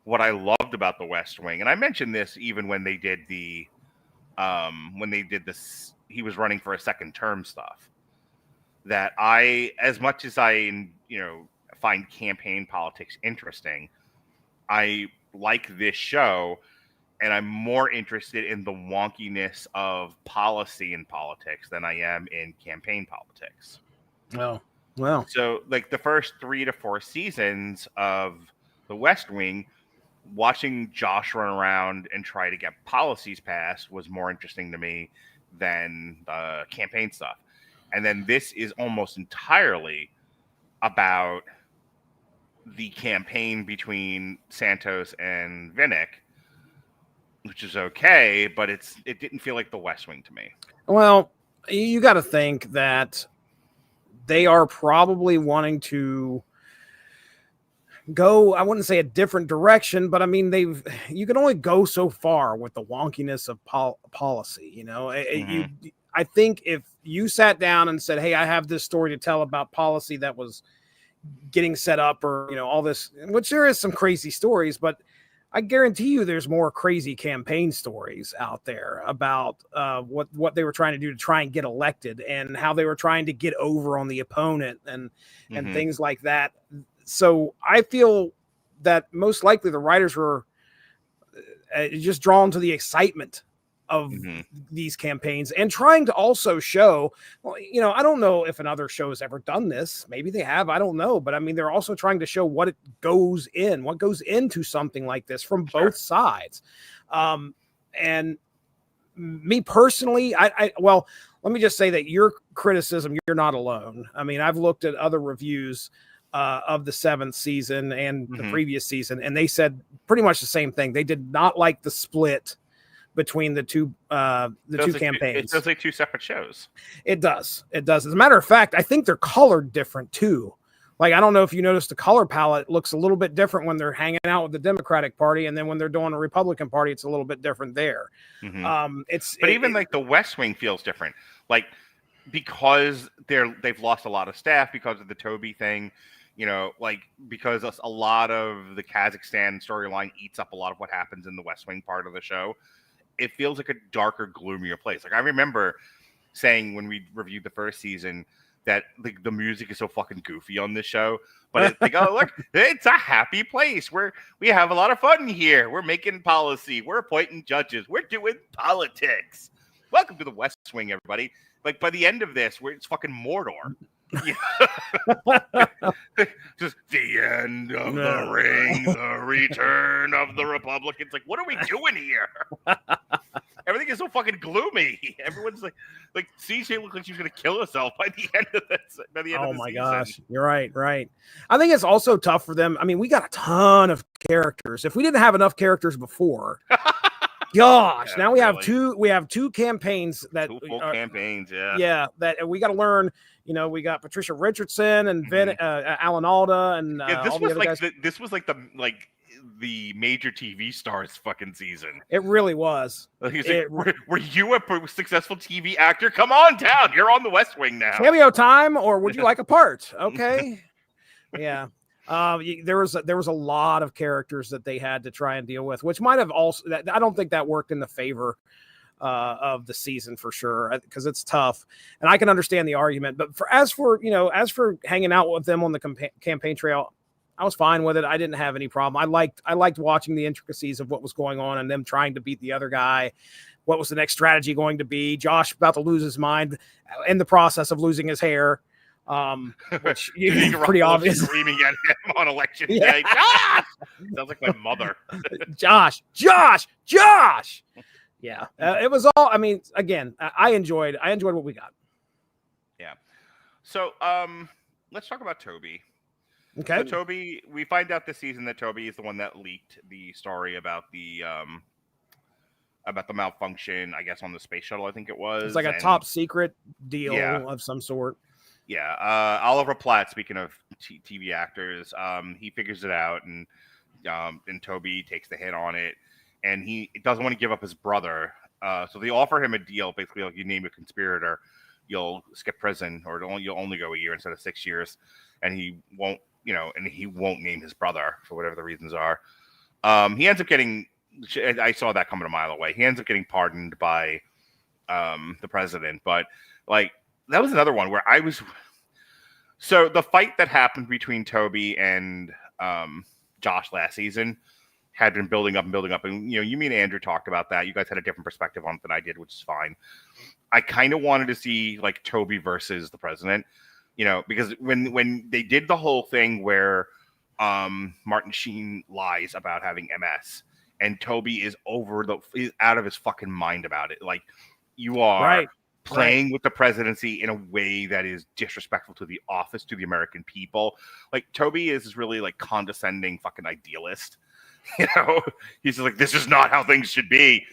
what I loved about the West Wing, and I mentioned this even when they did this, he was running for a second term stuff, that as much as I, find campaign politics interesting, I like this show, and I'm more interested in the wonkiness of policy and politics than I am in campaign politics. Oh, well. So, like the first 3 to 4 seasons of The West Wing, watching Josh run around and try to get policies passed was more interesting to me than the campaign stuff. And then this is almost entirely about the campaign between Santos and Vinick, which is okay, but it didn't feel like the West Wing to me. Well, you got to think that they are probably wanting to go, I wouldn't say a different direction, but I mean, you can only go so far with the wonkiness of policy. I think if you sat down and said, hey, I have this story to tell about policy that was getting set up, or, all this, which there is some crazy stories, but I guarantee you there's more crazy campaign stories out there about what they were trying to do to try and get elected, and how they were trying to get over on the opponent and things like that. So I feel that most likely the writers were just drawn to the excitement of these campaigns, and trying to also show, I don't know if another show has ever done this. Maybe they have, I don't know. But I mean, they're also trying to show what goes into something like this from both sides. And me personally, well, let me just say that your criticism, you're not alone. I mean, I've looked at other reviews of the 7th season and the previous season, and they said pretty much the same thing. They did not like the split between the two campaigns. It does like 2 separate shows. It does. As a matter of fact, I think they're colored different too. Like, I don't know if you noticed, the color palette looks a little bit different when they're hanging out with the Democratic Party, and then when they're doing the Republican Party, it's a little bit different there. Even like the West Wing feels different, like because they've lost a lot of staff because of the Toby thing. Because a lot of the Kazakhstan storyline eats up a lot of what happens in the West Wing part of the show. It feels like a darker, gloomier place. Like I remember saying when we reviewed the first season that the music is so fucking goofy on this show, but it's like, oh look, it's a happy place where we have a lot of fun here. We're making policy. We're appointing judges. We're doing politics. Welcome to the West Wing, everybody. Like by the end of this, it's fucking Mordor. Just the end of the ring, the return of the Republicans. Like, what are we doing here? Everything is so fucking gloomy. Everyone's like CJ looked like she was gonna kill herself by the end of this. By the end of the season. Gosh, you're right. I think it's also tough for them. I mean, we got a ton of characters. If we didn't have enough characters before. Gosh, now we have two campaigns that 2 full campaigns, that we got to learn. We got Patricia Richardson and Alan Alda, and this was like the major TV stars fucking season. It really was. Were you a successful TV actor? Come on down. You're on the West Wing now. Cameo time, or would you like a part? Okay, yeah. There was a lot of characters that they had to try and deal with, which might have also. I don't think that worked in the favor of the season for sure, because it's tough, and I can understand the argument. But as for hanging out with them on the campaign trail, I was fine with it. I didn't have any problem. I liked watching the intricacies of what was going on and them trying to beat the other guy. What was the next strategy going to be? Josh about to lose his mind in the process of losing his hair. Which pretty obvious. Screaming at him on election day. Josh! Sounds like my mother. Josh. Yeah, it was all. I mean, again, I enjoyed what we got. Yeah. So, let's talk about Toby. Okay. So Toby, we find out this season that Toby is the one that leaked the story about the malfunction, I guess, on the space shuttle. I think it was. It's like a top secret deal of some sort. Yeah, Oliver Platt. Speaking of TV actors, he figures it out, and Toby takes the hit on it, and he doesn't want to give up his brother. So they offer him a deal, basically like you name a conspirator, you'll skip prison, or you'll only go a year instead of 6 years, and he won't, and he won't name his brother for whatever the reasons are. He ends up getting. I saw that coming a mile away. He ends up getting pardoned by the president, but like. That was another one where I was. So the fight that happened between Toby and Josh last season had been building up and building up, and you, me and Andrew talked about that. You guys had a different perspective on it than I did, which is fine. I kind of wanted to see like Toby versus the president, because when they did the whole thing where Martin Sheen lies about having MS, and Toby is out of his fucking mind about it. Like you are. Right. Playing with the presidency in a way that is disrespectful to the office, to the American people. Like Toby is really like condescending fucking idealist. He's just like, this is not how things should be.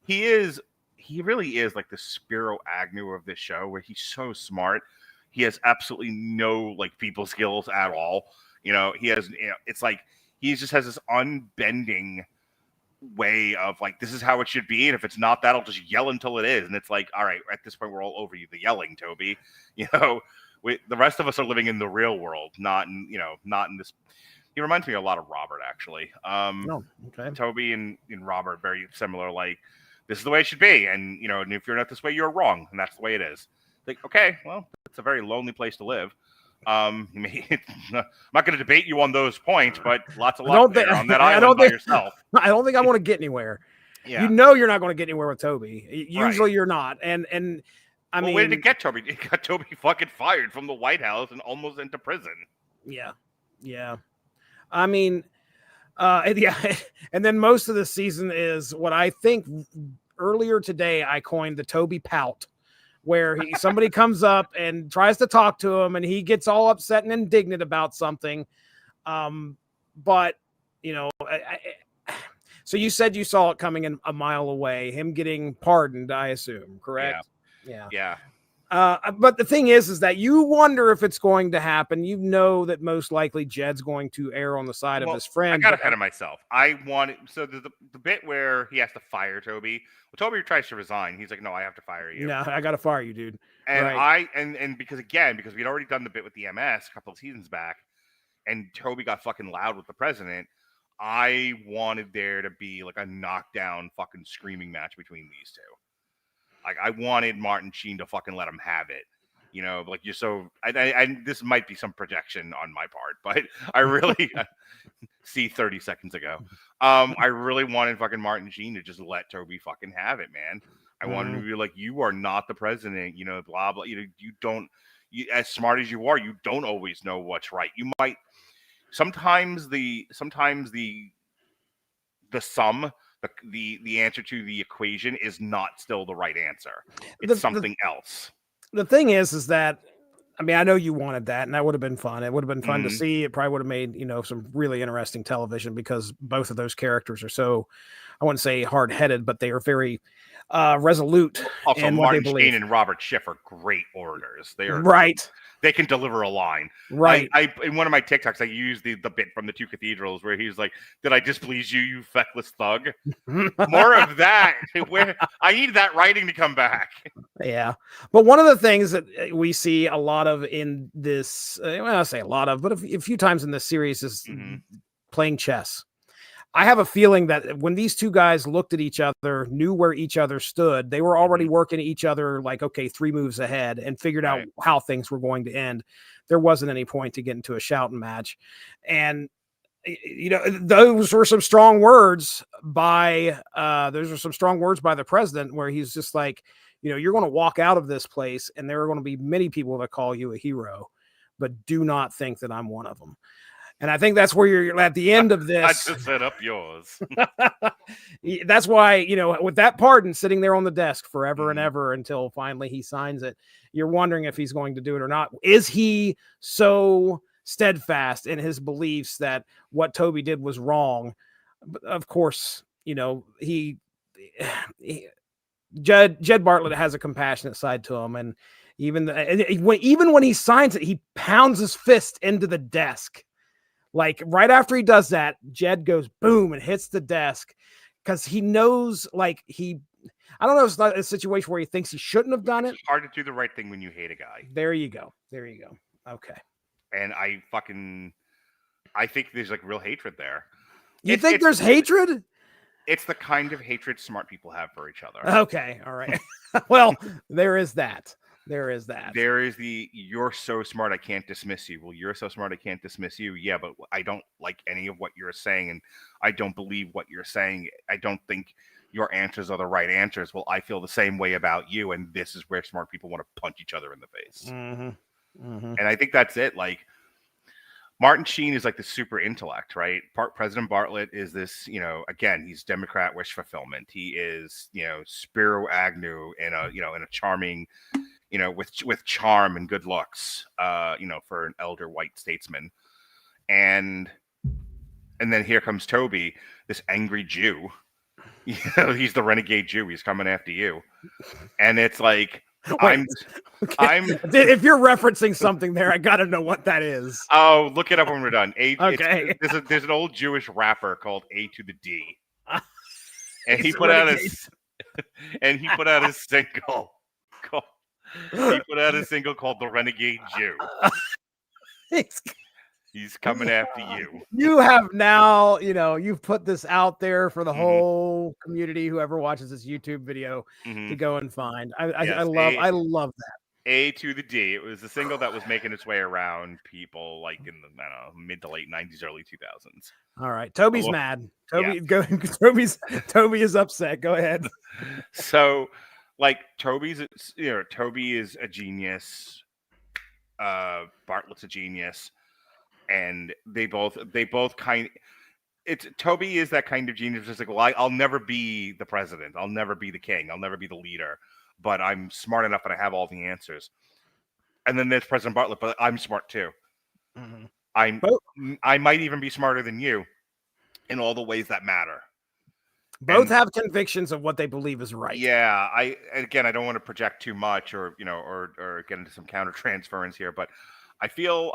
He really is like the Spiro Agnew of this show, where he's so smart. He has absolutely no like people skills at all. He has, it's like he just has this unbending way of like, this is how it should be, and if it's not that, I'll just yell until it is. And it's like, all right, at this point we're all over you, the yelling, Toby. The rest of us are living in the real world, not in this. He reminds me a lot of Robert, actually. Okay. Toby and Robert very similar. Like, this is the way it should be, and and if you're not this way, you're wrong, and that's the way it is. Like, okay, well, it's a very lonely place to live. I'm not going to debate you on those points, but lots of luck there on that island by yourself. I don't think I want to get anywhere. Yeah. You're not going to get anywhere with Toby. Usually right. You're not. And I mean, where did it get Toby? It got Toby fucking fired from the White House and almost into prison. Yeah. Yeah. I mean, yeah. And then most of the season is what I think earlier today I coined the Toby pout, where somebody comes up and tries to talk to him, and he gets all upset and indignant about something. But so you said you saw it coming in a mile away, him getting pardoned, I assume, correct? Yeah. But the thing is that you wonder if it's going to happen. That most likely Jed's going to err on the side of his friend. I got ahead of myself. So the bit where he has to fire Toby. Well, Toby tries to resign. He's like, "No, I have to fire you." No, I got to fire you, dude. And right. and because we'd already done the bit with the MS a couple of seasons back, and Toby got fucking loud with the president. I wanted there to be like a knockdown fucking screaming match between these two. Like, I wanted Martin Sheen to fucking let him have it. Like, you're so... I this might be some projection on my part, but I really... see 30 seconds ago. I really wanted fucking Martin Sheen to just let Toby fucking have it, man. I wanted him to be like, you are not the president, blah, blah. You don't... as smart as you are, you don't always know what's right. You might... Sometimes the sum... The answer to the equation is not still the right answer. It's something else. The thing is that, I mean, I know you wanted that, and that would have been fun. It would have been fun to see. It probably would have made, some really interesting television, because both of those characters are so, I wouldn't say hard-headed, but they are very resolute. Also, in Martin what they Sheen and Robert Schiff are great orators. They are right. They can deliver a line. Right. I in one of my TikToks, I used the bit from the Two Cathedrals where he's like, "Did I displease you, you feckless thug?" More of that. Where I need that writing to come back. Yeah. But one of the things that we see a lot of in this, I say a lot of, but a few times in this series is playing chess. I have a feeling that when these two guys looked at each other, knew where each other stood, they were already working each other like, okay, 3 moves ahead, and figured out how things were going to end. There wasn't any point to get into a shouting match. And, those were some strong words by the president, where he's just like, you're going to walk out of this place and there are going to be many people that call you a hero, but do not think that I'm one of them. And I think that's where you're at the end of this. I just set up yours. That's why, with that pardon sitting there on the desk forever and ever until finally he signs it, you're wondering if he's going to do it or not. Is he so steadfast in his beliefs that what Toby did was wrong? But of course, Jed Bartlet has a compassionate side to him, and Even when he signs it, he pounds his fist into the desk. Like right after he does that, Jed goes boom and hits the desk because he knows, like I don't know, it's not a situation where he thinks he shouldn't have done it. It's hard to do the right thing when you hate a guy. There you go. Okay. And I think there's like real hatred there. You think there's hatred? It's the kind of hatred smart people have for each other. Okay, all right. Well, there is that. There is the you're so smart I can't dismiss you. Well, you're so smart I can't dismiss you. Yeah, but I don't like any of what you're saying, and I don't believe what you're saying. I don't think your answers are the right answers. Well, I feel the same way about you, and this is where smart people want to punch each other in the face. And I think that's it. Like, Martin Sheen is like the super intellect, right? President Bartlet is this, again, he's Democrat wish fulfillment. He is, Spiro Agnew in a charming, with charm and good looks, for an elder white statesman. And then here comes Toby, this angry Jew. He's the renegade Jew. He's coming after you. And it's like, if you're referencing something there, I gotta know what that is. Oh, look it up when we're done. Okay. There's an old Jewish rapper called A to the D, and he put out a single. He put out a single called "The Renegade Jew." He's coming after you. You have now, you've put this out there for the whole community, whoever watches this YouTube video, to go and find. I love that. A to the D. It was a single that was making its way around people like in the mid to late 90s, early 2000s. All right. Toby's mad. Toby is upset. Go ahead. So, like, Toby is a genius. Bartlet's a genius. And they both Toby is that kind of genius. Just like, well, I'll never be the president. I'll never be the king. I'll never be the leader. But I'm smart enough and I have all the answers. And then there's President Bartlet, but I'm smart too. I might even be smarter than you in all the ways that matter. Both have convictions of what they believe is right. Yeah, I don't want to project too much or get into some countertransference here, but I feel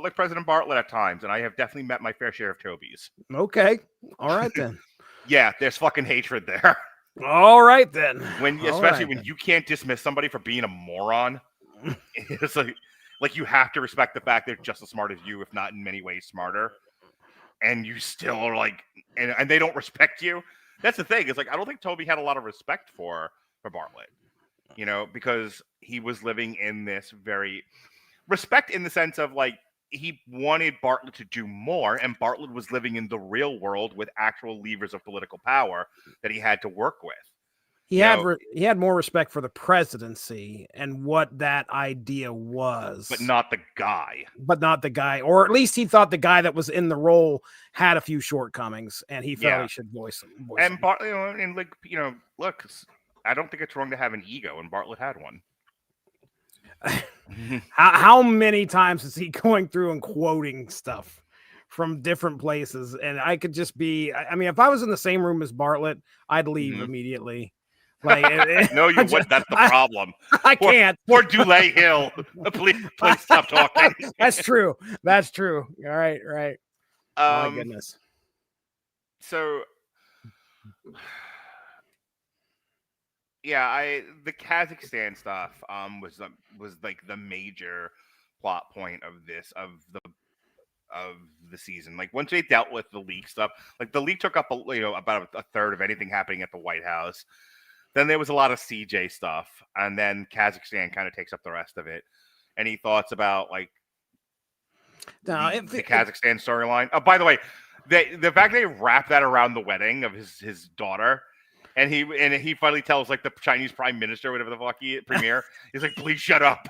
like President Bartlet at times, and I have definitely met my fair share of Tobys. Okay. All right then. Yeah, there's fucking hatred there. All right then. Especially when you can't dismiss somebody for being a moron. It's like you have to respect the fact they're just as smart as you, if not in many ways smarter. And you still are like, and they don't respect you. That's the thing. It's like, I don't think Toby had a lot of respect for Bartlet, because he was living in this very respect in the sense of like, he wanted Bartlet to do more, and Bartlet was living in the real world with actual levers of political power that he had to work with. He had more respect for the presidency and what that idea was, but not the guy. Or at least he thought the guy that was in the role had a few shortcomings, and he felt he should voice them. And Bartlet, look, I don't think it's wrong to have an ego, and Bartlet had one. How many times is he going through and quoting stuff from different places? And I could just be, if I was in the same room as Bartlet, I'd leave immediately. Like, no, you wouldn't. That's the problem. I can't. Or Dulé Hill. Please stop talking. That's true. All right. Oh my goodness. So, yeah, the Kazakhstan stuff was like the major plot point of the season. Like, once they dealt with the leak stuff, like the leak took up about a third of anything happening at the White House. Then there was a lot of CJ stuff, and then Kazakhstan kind of takes up the rest of it. Any thoughts about like the Kazakhstan storyline? Oh, by the way, the fact they wrap that around the wedding of his daughter, and he finally tells like the Chinese prime minister, whatever the fuck premier, he's like, please shut up.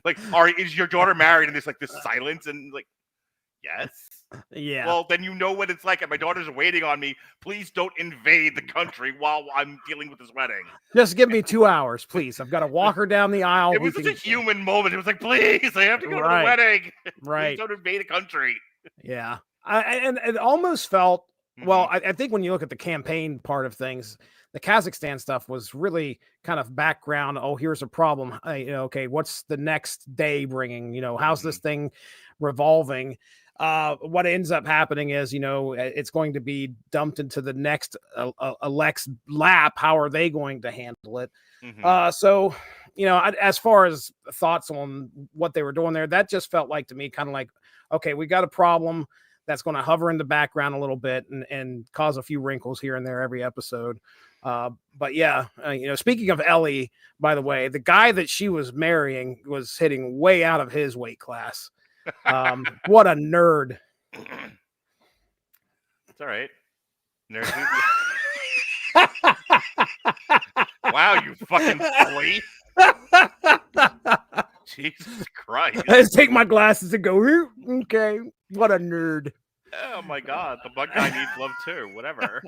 Like, is your daughter married? And there's like this silence, and like, yes. Yeah. Well, then you know what it's like. And my daughter's waiting on me. Please don't invade the country while I'm dealing with this wedding. Just give me 2 hours, please. I've got to walk her down the aisle. It was such a human moment. It was like, please, I have to go to the wedding. Right. Please don't invade a country. Yeah. And it almost felt Well, I think when you look at the campaign part of things, the Kazakhstan stuff was really kind of background. Oh, here's a problem. Okay, what's the next day bringing? How's this thing revolving? What ends up happening is, it's going to be dumped into the next Alex lap. How are they going to handle it? So, as far as thoughts on what they were doing there, that just felt like to me kind of like, okay, we got a problem that's going to hover in the background a little bit and cause a few wrinkles here and there every episode. But yeah, speaking of Ellie, by the way, the guy that she was marrying was hitting way out of his weight class. What a nerd. It's all right. Nerd. Wow, you fucking flea. Jesus Christ. I just take my glasses and go, okay, what a nerd. Oh my God, the bug guy needs love too. Whatever.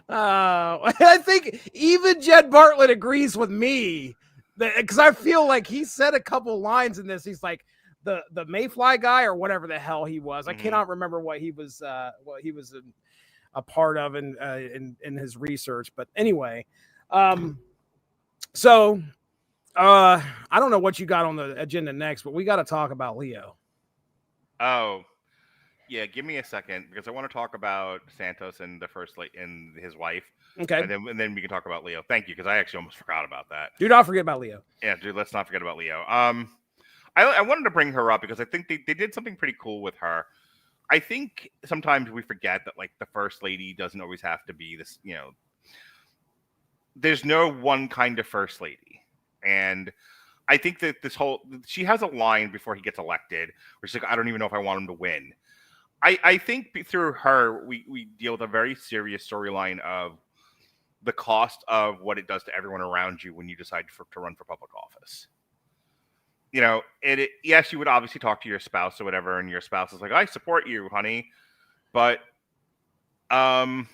I think even Jed Bartlet agrees with me because I feel like he said a couple lines in this. He's like the Mayfly guy or whatever the hell he was. I cannot remember what he was a part of in his research. But anyway, so I don't know what you got on the agenda next, but we got to talk about Leo. Oh. Yeah, give me a second because I want to talk about Santos and the first and his wife. Okay. And then we can talk about Leo. Thank you, because I actually almost forgot about that. Do not forget about Leo. Yeah, dude, let's not forget about Leo. I wanted to bring her up because I think they did something pretty cool with her. I think sometimes we forget that like the first lady doesn't always have to be this, there's no one kind of first lady. And I think that she has a line before he gets elected where she's like, I don't even know if I want him to win. I think through her, we deal with a very serious storyline of the cost of what it does to everyone around you when you decide to run for public office. Yes, you would obviously talk to your spouse or whatever, and your spouse is like, I support you, honey. But I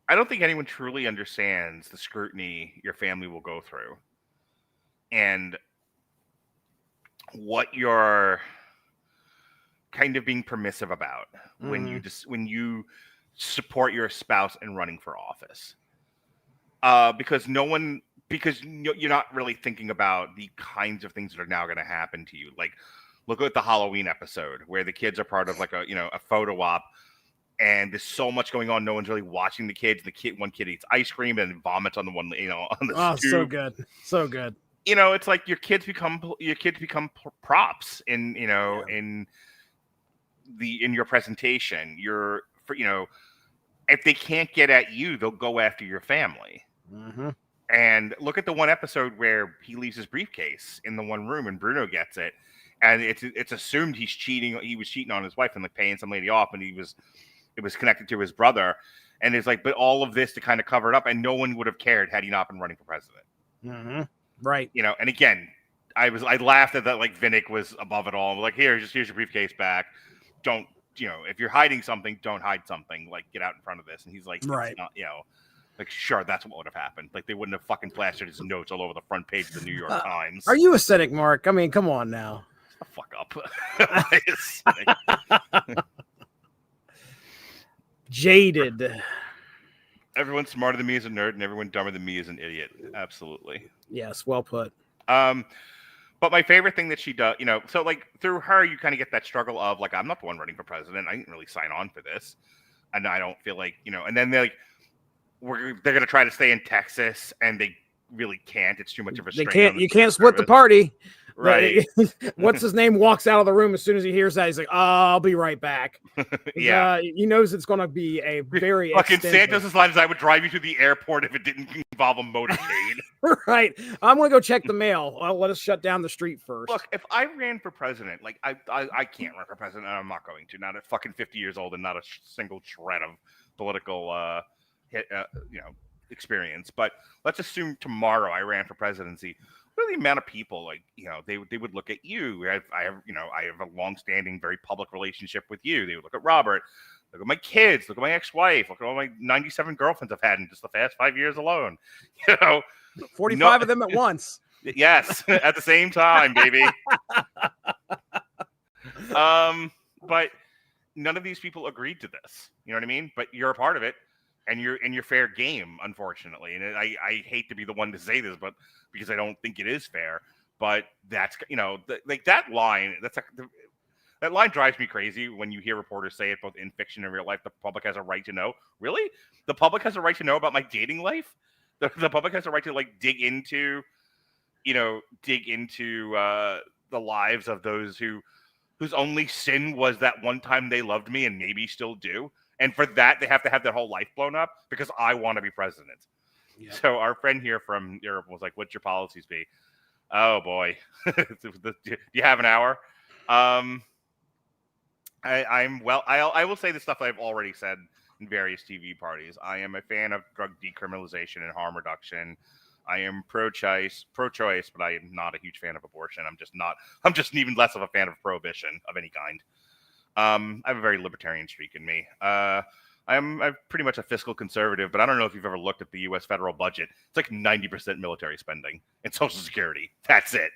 don't think anyone truly understands the scrutiny your family will go through and what you're kind of being permissive about when you support your spouse in running for office, because you're not really thinking about the kinds of things that are now going to happen to you. Like, look at the Halloween episode where the kids are part of like a photo op, and there's so much going on. No one's really watching the kids. One kid eats ice cream and vomits on the one, on the stoop. So good. It's like your kids become props in your presentation. If they can't get at you, they'll go after your family. And look at the one episode where he leaves his briefcase in the one room and Bruno gets it, and it's assumed he's cheating. He was cheating on his wife and like paying some lady off, and it was connected to his brother. And it's like, but all of this to kind of cover it up, and no one would have cared had he not been running for president. Right. And again, I laughed at that. Like Vinick was above it all. I'm like, here's your briefcase back. Don't, if you're hiding something, don't hide something. Like, get out in front of this. And he's like, right. It's not, like, sure, that's what would have happened. Like, they wouldn't have fucking plastered his notes all over the front page of the New York Times. Are you a cynic, Mark? I mean, come on now. Fuck up. Jaded. Everyone smarter than me is a nerd, and everyone dumber than me is an idiot. Absolutely. Yes, well put. But my favorite thing that she does, so like through her, you kind of get that struggle of like, I'm not the one running for president. I didn't really sign on for this. And I don't feel like, and then they're like, they're going to try to stay in Texas, and they really can't. It's too much of a strain. You can't split the party. Right. What's his name walks out of the room as soon as he hears that. He's like, I'll be right back. Yeah. He knows it's going to be a very fucking Santos' line is, I would drive you to the airport if it didn't involve a motorcade. Right. I'm going to go check the mail. Let us shut down the street first. Look, if I ran for president, like I can't run for president, and I'm not going to. Not at fucking 50 years old and not a single shred of political experience. But let's assume tomorrow I ran for presidency. What are the amount of people like they would look at you? I have a long-standing, very public relationship with you. They would look at Robert, look at my kids, look at my ex-wife, look at all my 97 girlfriends I've had in just the past 5 years alone. 45 of them at once. Yes, at the same time, baby. But none of these people agreed to this. You know what I mean? But you're a part of it, and you're fair game, unfortunately. And I hate to be the one to say this, but because I don't think it is fair. But that's, like that line. That line drives me crazy when you hear reporters say it both in fiction and real life. The public has a right to know. Really? The public has a right to know about my dating life? The public has a right to like dig into the lives of those whose only sin was that one time they loved me and maybe still do. And for that, they have to have their whole life blown up because I want to be president. Yep. So our friend here from Europe was like, what's your policies be? Oh boy. Do you have an hour? I will say the stuff I've already said in various TV parties. I am a fan of drug decriminalization and harm reduction. I am pro-choice, but I am not a huge fan of abortion. I'm just even less of a fan of prohibition of any kind. I have a very libertarian streak in me. I'm pretty much a fiscal conservative, but I don't know if you've ever looked at the U.S. federal budget. It's like 90% military spending and Social Security. That's it.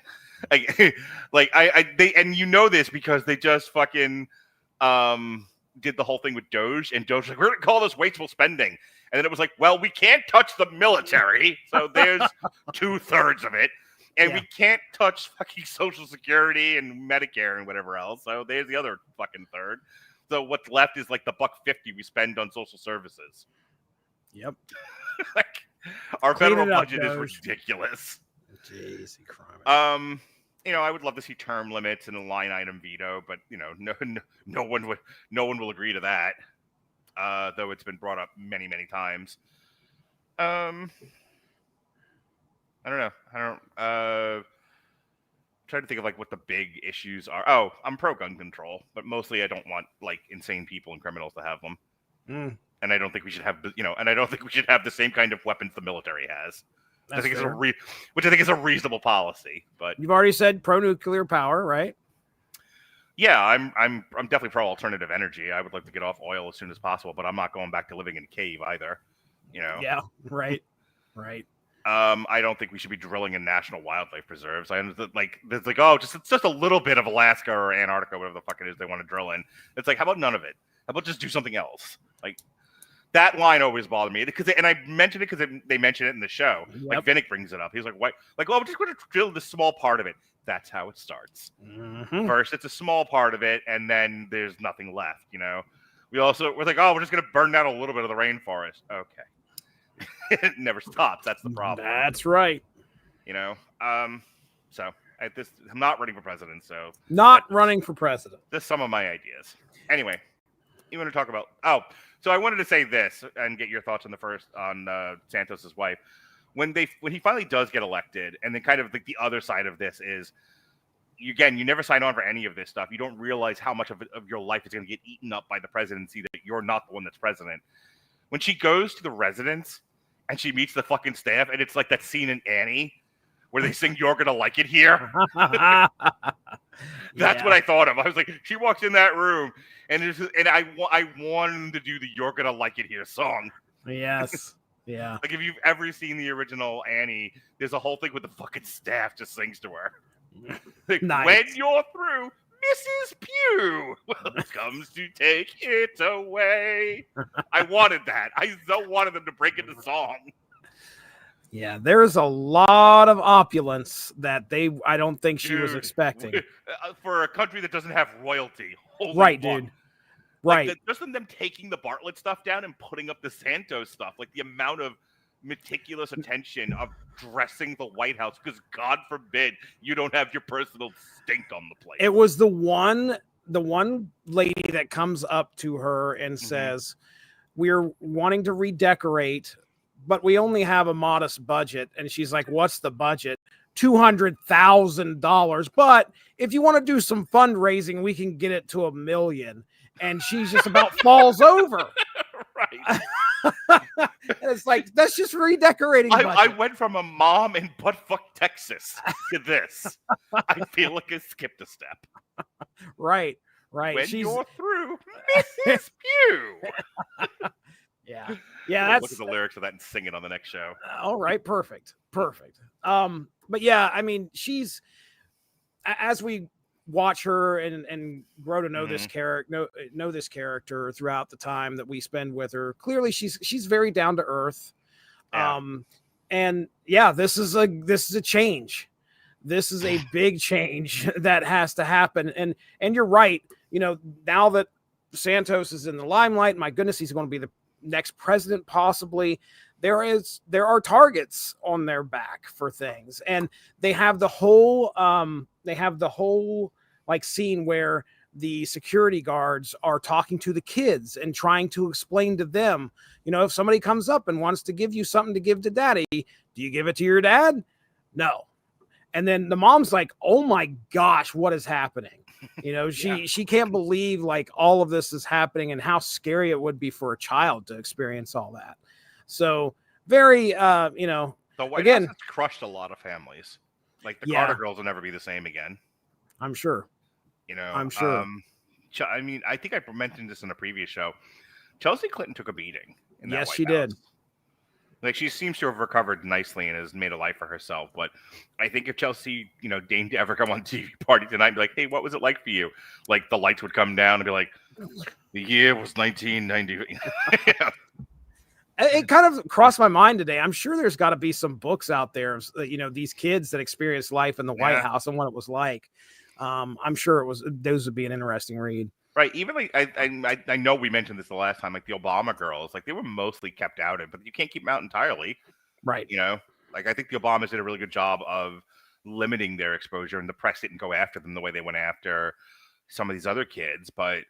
And you know this because they just fucking did the whole thing with Doge, and Doge was like, we're going to call this wasteful spending. And then it was like, well, we can't touch the military, so there's 2/3 of it. And we can't touch fucking Social Security and Medicare and whatever else, so there's the other fucking third. So what's left is like the $1.50 we spend on social services. Yep. Like, our federal budget is ridiculous. Jeez, crime. I would love to see term limits and a line item veto, but no one will agree to that. Though it's been brought up many, many times. I don't know. Trying to think of like what the big issues are. Oh, I'm pro gun control, but mostly I don't want like insane people and criminals to have them. And I don't think we should have, and I don't think we should have the same kind of weapons the military has. I think which I think is a reasonable policy. But you've already said pro-nuclear power, right? Yeah, I'm definitely pro alternative energy. I would like to get off oil as soon as possible, but I'm not going back to living in a cave either. Yeah, right. I don't think we should be drilling in national wildlife preserves. I understand, it's just a little bit of Alaska or Antarctica, whatever the fuck it is they want to drill in. It's like, how about none of it? How about just do something else? Like, that line always bothered me and I mentioned it because they mentioned it in the show. Yep. Like Vinick brings it up. He's like, "What? Like, well, we're just going to drill this small part of it." That's how it starts. Mm-hmm. First, it's a small part of it, and then there's nothing left. We're like, "Oh, we're just going to burn down a little bit of the rainforest." Okay, it never stops. That's the problem. That's right. So I'm not running for president. So running for president. Just some of my ideas. Anyway, you want to talk about? Oh. So I wanted to say this and get your thoughts on Santos's wife. When he finally does get elected, and then kind of the other side of this is, you never sign on for any of this stuff. You don't realize how much of your life is going to get eaten up by the presidency, that you're not the one that's president. When she goes to the residence and she meets the fucking staff, and it's like that scene in Annie where they sing "You're Gonna Like It Here." That's what I thought of. I was like, she walks in that room, and I wanted to do the "You're Gonna Like It Here" song. Yes. Yeah. Like, if you've ever seen the original Annie, there's a whole thing with the fucking staff just sings to her. Like, nice. When you're through, Mrs. Pugh comes to take it away. I wanted that. I so wanted them to break into song. Yeah, there's a lot of opulence that I don't think she was expecting. For a country that doesn't have royalty. Right, dude. Right. Like just them taking the Bartlet stuff down and putting up the Santos stuff. Like the amount of meticulous attention of dressing the White House, because God forbid you don't have your personal stink on the plate. It was the one lady that comes up to her and says, "We're wanting to redecorate, but we only have a modest budget." And she's like, "What's the budget?" $200,000. But if you want to do some fundraising, we can get it to $1 million. And she's just about falls over. Right. And it's like, that's just redecorating. I went from a mom in buttfuck Texas to this. I feel like I skipped a step. Right. When you're through, Mrs. Pugh. Yeah. That's, look at the lyrics of that and sing it on the next show. All right. Perfect. But yeah, I mean, she's, as we watch her and grow to know Mm-hmm. this character, know this character throughout the time that we spend with her. Clearly, she's very down to earth. Yeah. And yeah, this is a change. This is a big change that has to happen. And you're right. You know, now that Santos is in the limelight, my goodness, he's going to be the next president, possibly. There are targets on their back for things, and they have the whole like scene where the security guards are talking to the kids and trying to explain to them, you know, if somebody comes up and wants to give you something to give to daddy, do you give it to your dad? No. And then the mom's like, oh my gosh, what is happening? You know, she can't believe like all of this is happening and how scary it would be for a child to experience all that. So very, you know, The White again, House has crushed a lot of families. Like the Yeah. Carter girls will never be the same again. I'm sure. You know, I'm sure. I mean, I think I mentioned this in a previous show. Chelsea Clinton took a beating. In that Yes, White she did. House. Like she seems to have recovered nicely and has made a life for herself. But I think if Chelsea, you know, deigned to ever come on TV Party tonight and be like, hey, what was it like for you? Like the lights would come down and be like, the year was 1990. Yeah. It kind of crossed my mind today. I'm sure there's got to be some books out there, you know, these kids that experienced life in the White House and what it was like. I'm sure those would be an interesting read. Right. Even like I know we mentioned this the last time, like the Obama girls, like they were mostly kept out of, but you can't keep them out entirely. Right. You know, like I think the Obamas did a really good job of limiting their exposure, and the press didn't go after them the way they went after some of these other kids. But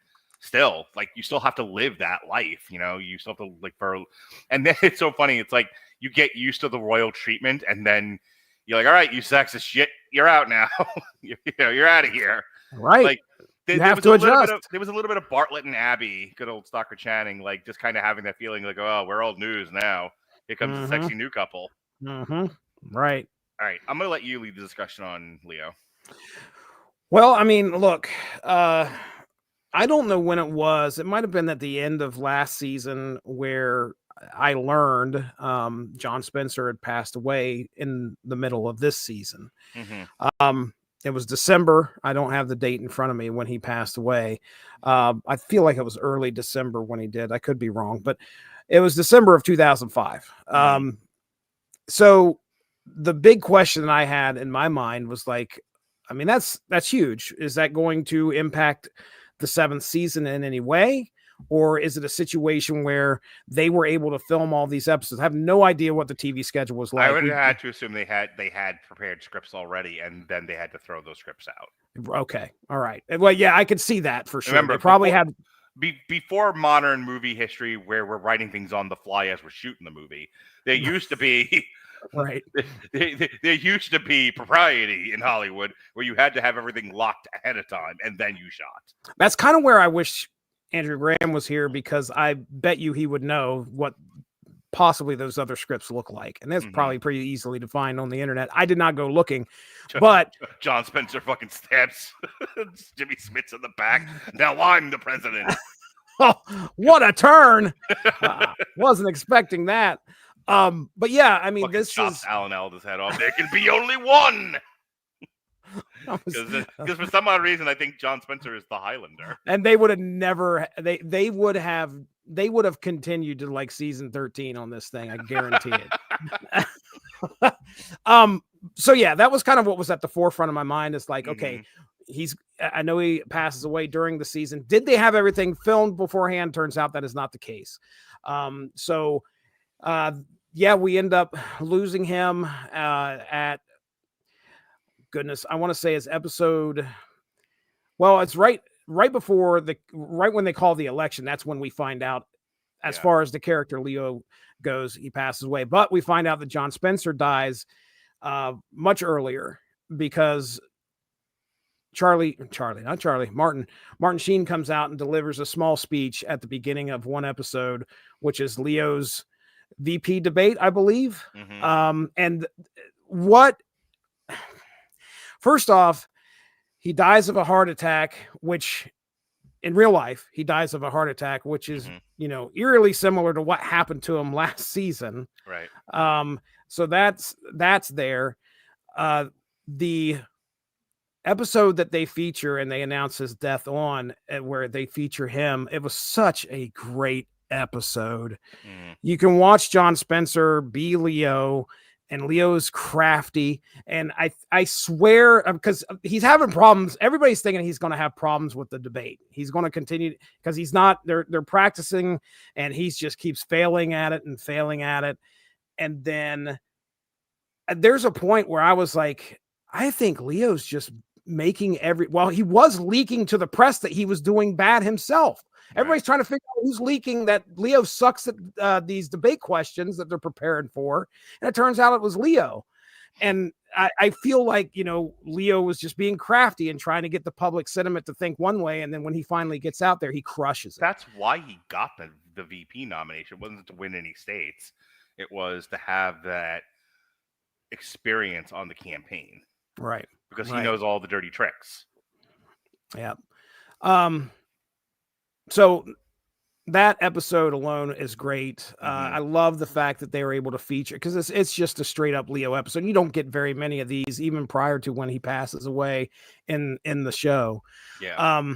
still, like you still have to live that life. You know, you still have to and then it's so funny. It's like you get used to the royal treatment, and then you're like, all right, you sexist shit, you're out now. You're out of here. Right. Like, you have to adjust. There was a little bit of Bartlet and Abby, good old Stockard Channing, like just kind of having that feeling like, oh, we're old news now. Here comes the sexy new couple. Mm-hmm. Right. All right. I'm going to let you lead the discussion on Leo. Well, I mean, look, I don't know when it was. It might have been at the end of last season where I learned John Spencer had passed away in the middle of this season. Mm-hmm. It was December. I don't have the date in front of me when he passed away. I feel like it was early December when he did. I could be wrong, but it was December of 2005. So the big question that I had in my mind was like, I mean, that's huge. Is that going to impact the 7th season in any way? Or is it a situation where they were able to film all these episodes? I have no idea what the TV schedule was like. I would have had to assume they had prepared scripts already, and then they had to throw those scripts out. Okay. All right. Well, yeah, I could see that for sure. Remember, they probably had before modern movie history where we're writing things on the fly as we're shooting the movie. There used to be right. There used to be propriety in Hollywood where you had to have everything locked ahead of time and then you shot. That's kind of where I wish Andrew Graham was here, because I bet you he would know what possibly those other scripts look like. And that's probably pretty easily to find on the internet. I did not go looking, but John Spencer fucking stabs Jimmy Smits in the back. Now I'm the president. Oh, what a turn. Wasn't expecting that. But yeah, I mean, fucking this is Alan Alda's head off. There can be only one. Because for some odd reason, I think John Spencer is the Highlander, and they would have never. They would have continued to like season 13 on this thing. I guarantee it. So yeah, that was kind of what was at the forefront of my mind. It's like, okay, I know he passes away during the season. Did they have everything filmed beforehand? Turns out that is not the case. Yeah, we end up losing him at. Goodness, I want to say it's episode. Well, it's right before right when they call the election. That's when we find out, as far as the character Leo goes, he passes away. But we find out that John Spencer dies much earlier because Martin Sheen comes out and delivers a small speech at the beginning of one episode, which is Leo's VP debate, I believe. And what? First off, he dies of a heart attack, which in real life, he dies of a heart attack, which is, eerily similar to what happened to him last season. Right. So that's there. The episode that they feature and they announce his death on, where they feature him, it was such a great episode. You can watch John Spencer be Leo, and Leo's crafty. And I swear, because he's having problems. Everybody's thinking he's going to have problems with the debate. He's going to continue because he's not. They're practicing, and he just keeps failing at it and failing at it. And then there's a point where I was like, I think Leo's just making he was leaking to the press that he was doing bad himself. Everybody's trying to figure out who's leaking that Leo sucks at these debate questions that they're preparing for. And it turns out it was Leo. And I feel like, Leo was just being crafty and trying to get the public sentiment to think one way. And then when he finally gets out there, he crushes it. That's why he got the VP nomination. It wasn't to win any states. It was to have that experience on the campaign. Right. Because he knows all the dirty tricks. Yeah. So that episode alone is great. I love the fact that they were able to feature, because it's just a straight up Leo episode. You don't get very many of these, even prior to when he passes away in the show. Yeah.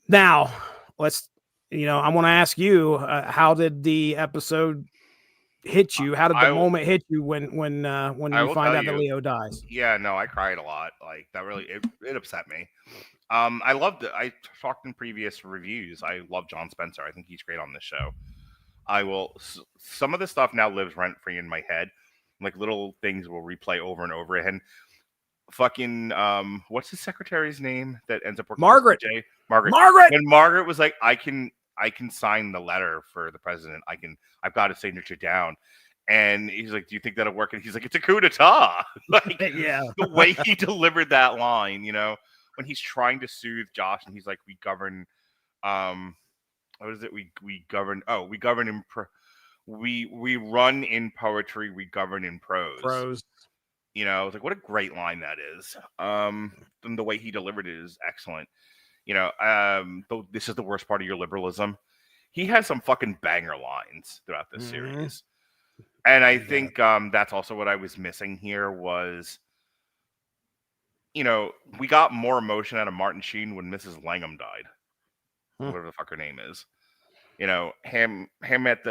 Now let's, I want to ask you, how did the episode hit you? How did the moment hit you when you find out that Leo dies? Yeah, no, I cried a lot. Like, that really, it upset me. I loved it. I talked in previous reviews. I love John Spencer. I think he's great on this show. Some of the stuff now lives rent free in my head. Like, little things will replay over and over again. Fucking, what's his secretary's name that ends up working? Margaret. Margaret. And Margaret was like, I can sign the letter for the president. I've got his signature down. And he's like, do you think that'll work? And he's like, it's a coup d'etat. Like, yeah. The way he delivered that line, when he's trying to soothe Josh, and he's like, we govern, what is it? We govern in we run in poetry, we govern in prose. It's like, what a great line that is. And the way he delivered it is excellent. This is the worst part of your liberalism. He has some fucking banger lines throughout this series. And I think that's also what I was missing here was, we got more emotion out of Martin Sheen when Mrs. Langham died. Whatever the fuck her name is. Him at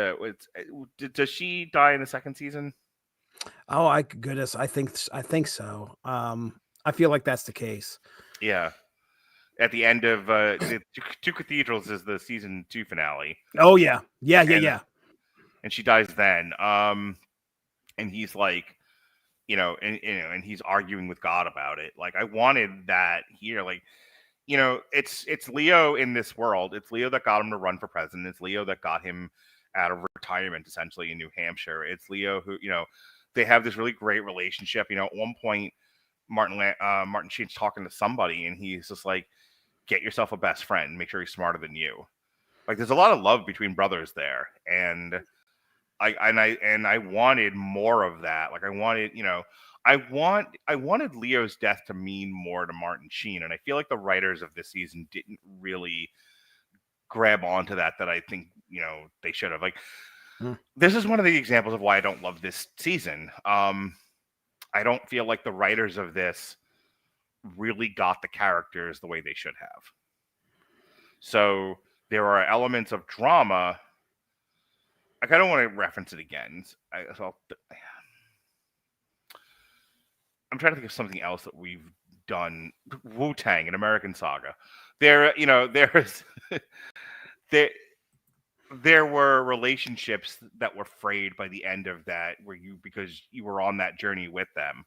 does she die in the second season? Oh, goodness. I think so. I feel like that's the case. Yeah. At the end of the Two Cathedrals is the season 2 finale. Oh yeah. Yeah. And she dies then. And he's like, and he's arguing with God about it. Like, I wanted that here. Like, it's Leo in this world. It's Leo that got him to run for president. It's Leo that got him out of retirement, essentially, in New Hampshire. It's Leo who, they have this really great relationship. At one point, Martin Sheen's talking to somebody, and he's just like, get yourself a best friend. Make sure he's smarter than you. Like, there's a lot of love between brothers there. And I wanted more of that. Like, I wanted Leo's death to mean more to Martin Sheen, and I feel like the writers of this season didn't really grab onto that I think they should have. Like, this is one of the examples of why I don't love this season. I don't feel like the writers of this really got the characters the way they should have. So there are elements of drama. Like, I don't want to reference it again. I'm trying to think of something else that we've done. Wu-Tang, an American Saga. There were relationships that were frayed by the end of that, because you were on that journey with them.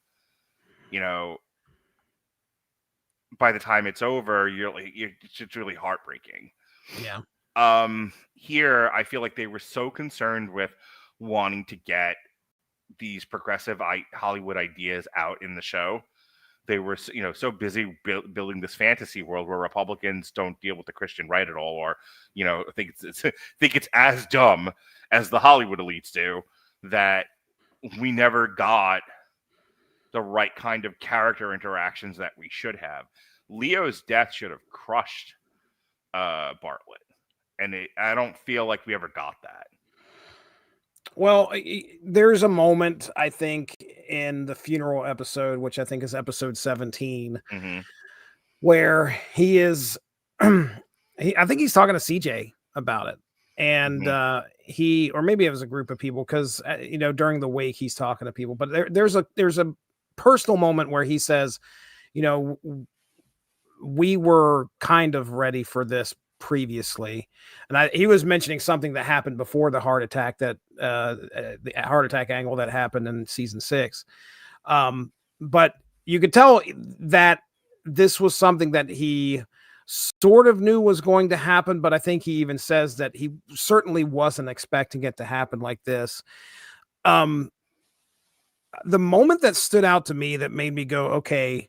By the time it's over, it's really heartbreaking. Yeah. Here, I feel like they were so concerned with wanting to get these progressive Hollywood ideas out in the show. They were, so busy building this fantasy world where Republicans don't deal with the Christian right at all, or, think it's as dumb as the Hollywood elites do, that we never got the right kind of character interactions that we should have. Leo's death should have crushed Bartlet. And I don't feel like we ever got that. Well, there's a moment, I think, in the funeral episode, which I think is episode 17, Mm-hmm. where he is, I think he's talking to CJ about it. And or maybe it was a group of people, because, during the wake, he's talking to people. But there's a personal moment where he says, we were kind of ready for this previously, and he was mentioning something that happened before the heart attack, that the heart attack angle that happened in season 6. But you could tell that this was something that he sort of knew was going to happen, but I think he even says that he certainly wasn't expecting it to happen like this. The moment that stood out to me that made me go, okay,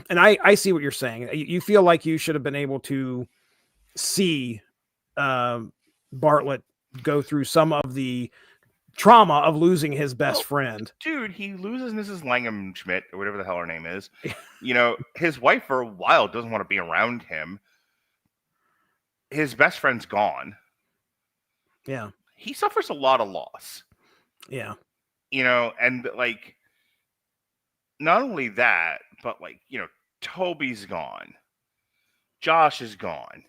and I see what you're saying. You feel like you should have been able to see Bartlet go through some of the trauma of losing his best friend. Dude, he loses Mrs. Langham Schmidt, or whatever the hell her name is. His wife for a while doesn't want to be around him. His best friend's gone. Yeah. He suffers a lot of loss. Yeah. And like, not only that, but like, Toby's gone. Josh is gone.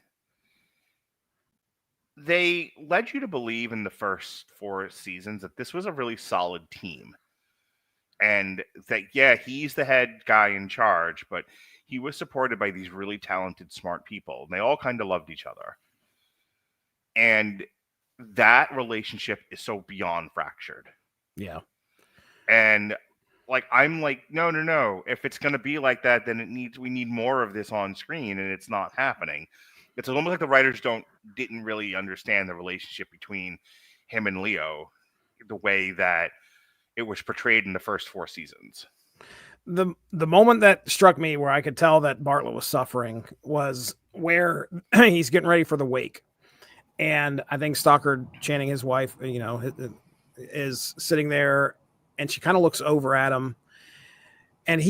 They led you to believe in the first 4 seasons that this was a really solid team. And that, yeah, he's the head guy in charge, but he was supported by these really talented, smart people. And they all kind of loved each other. And that relationship is so beyond fractured. Yeah. And like, I'm like, no. If it's going to be like that, then we need more of this on screen, and it's not happening. It's almost like the writers didn't really understand the relationship between him and Leo the way that it was portrayed in the first 4 seasons. The moment that struck me where I could tell that Bartlet was suffering was where he's getting ready for the wake. And I think Stockard Channing, his wife, is sitting there, and she kind of looks over at him, and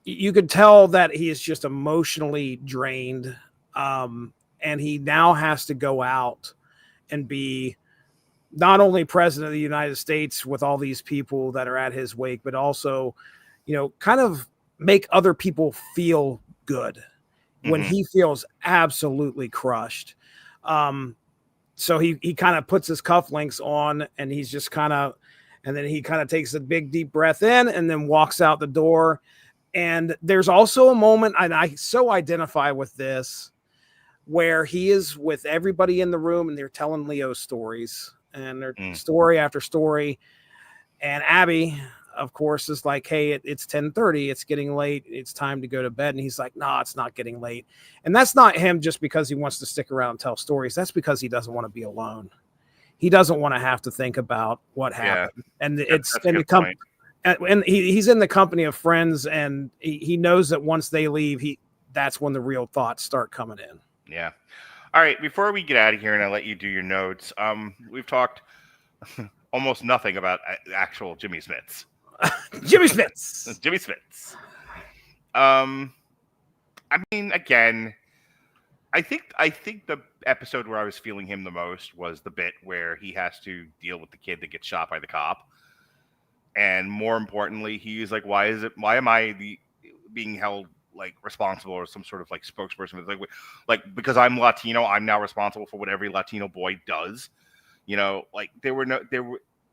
you could tell that he is just emotionally drained. And he now has to go out and be not only president of the United States with all these people that are at his wake, but also, kind of make other people feel good when he feels absolutely crushed. So he kind of puts his cufflinks on, and he's just and then he kind of takes a big deep breath in and then walks out the door. And there's also a moment, and I so identify with this, where he is with everybody in the room and they're telling Leo stories, and they're story after story. And Abby, of course, is like, hey, it's 10:30. It's getting late. It's time to go to bed. And he's like, no, it's not getting late. And that's not him just because he wants to stick around and tell stories. That's because he doesn't want to be alone. He doesn't want to have to think about what happened. And it's in the company. And he's in the company of friends, and he knows that once they leave, that's when the real thoughts start coming in. Yeah. All right. Before we get out of here and I let you do your notes, we've talked almost nothing about actual Jimmy Smits. Jimmy Smits. Jimmy Smits. I mean, again, I think the episode where I was feeling him the most was the bit where he has to deal with the kid that gets shot by the cop. And more importantly, he's like, why am I being held like responsible or some sort of like spokesperson? Like because I'm Latino, I'm now responsible for what every Latino boy does. Like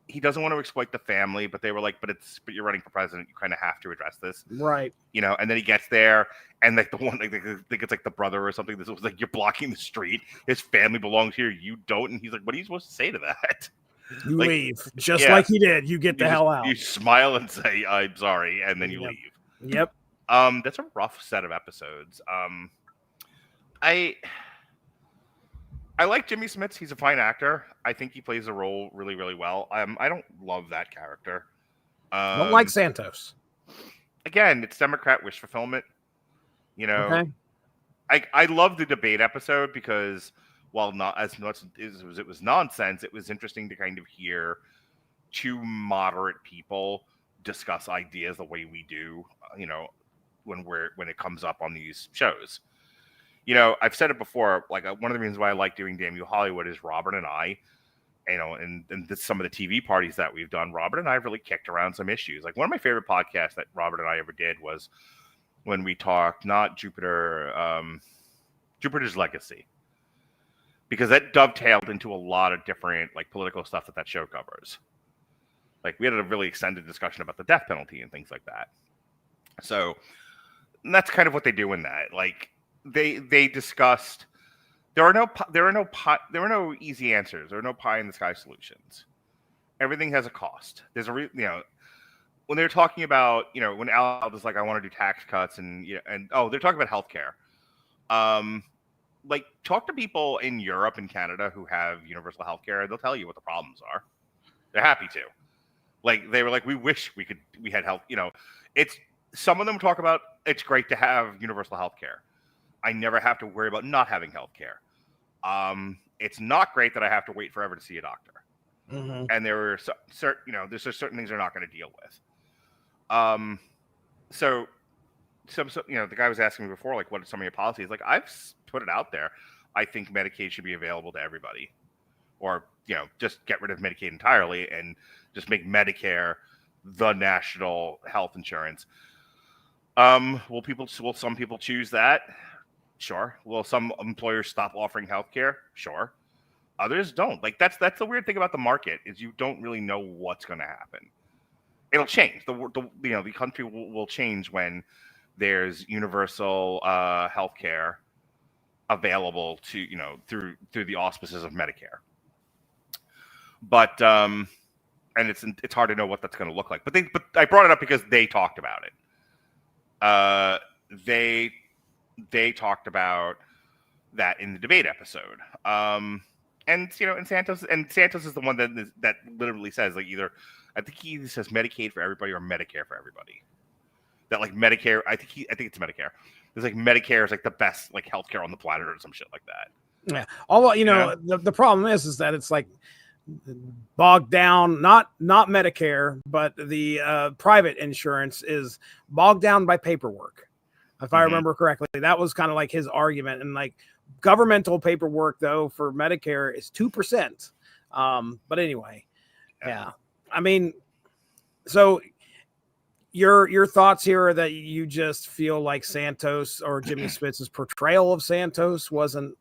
he doesn't want to exploit the family, but they were like, but you're running for president, you kind of have to address this. Right. And then he gets there, and like the one, like, I think it's like the brother or something. This was like, you're blocking the street. His family belongs here. You don't. And he's like, what are you supposed to say to that? You leave, just like he did. You get the hell out. You smile and say, I'm sorry, and then you leave. Yep. That's a rough set of episodes. I like Jimmy Smits. He's a fine actor. I think he plays the role really, really well. I don't love that character. Don't like Santos. Again, it's Democrat wish fulfillment. Okay. I love the debate episode because while not as much as it was nonsense, it was interesting to kind of hear 2 moderate people discuss ideas the way we do, when it comes up on these shows. I've said it before. Like one of the reasons why I like doing Damn You Hollywood is Robert and I, and some of the TV parties that we've done. Robert and I have really kicked around some issues. Like one of my favorite podcasts that Robert and I ever did was when we talked not Jupiter, Jupiter's Legacy, because that dovetailed into a lot of different like political stuff that show covers. Like we had a really extended discussion about the death penalty and things like that. So that's kind of what they do in that. Like they discussed there are no easy answers. There are no pie in the sky solutions. Everything has a cost. There's a when they're talking about when Al was like I want to do tax cuts and they're talking about healthcare. Like talk to people in Europe and Canada who have universal healthcare. They'll tell you what the problems are. They're happy to. Like they were like, we wish we had health. It's some of them talk about it's great to have universal healthcare. I never have to worry about not having healthcare. It's not great that I have to wait forever to see a doctor. Mm-hmm. And there were there's just certain things they're not going to deal with. So the guy was asking me before, like, what are some of your policies? Like, I've put it out there. I think Medicaid should be available to everybody, or just get rid of Medicaid entirely and just make Medicare the national health insurance. Will some people choose that? Sure. Will some employers stop offering health care? Sure. Others don't. Like that's the weird thing about the market is you don't really know what's going to happen. It'll change. The country will change when there's universal health care available to through the auspices of Medicare. But and it's hard to know what that's going to look like. But I brought it up because they talked about it. They talked about that in the debate episode. And Santos is the one that literally says like either I think he says Medicaid for everybody or Medicare for everybody. That like Medicare, I think it's Medicare. There's like Medicare is like the best like healthcare on the planet or some shit like that. Yeah. Although the problem is that it's like bogged down, not Medicare, but the private insurance is bogged down by paperwork. If I remember correctly, that was kind of like his argument. And like governmental paperwork though for Medicare is 2%. But anyway, yeah. I mean, so your thoughts here are that you just feel like Santos or Jimmy Spitz's portrayal of Santos wasn't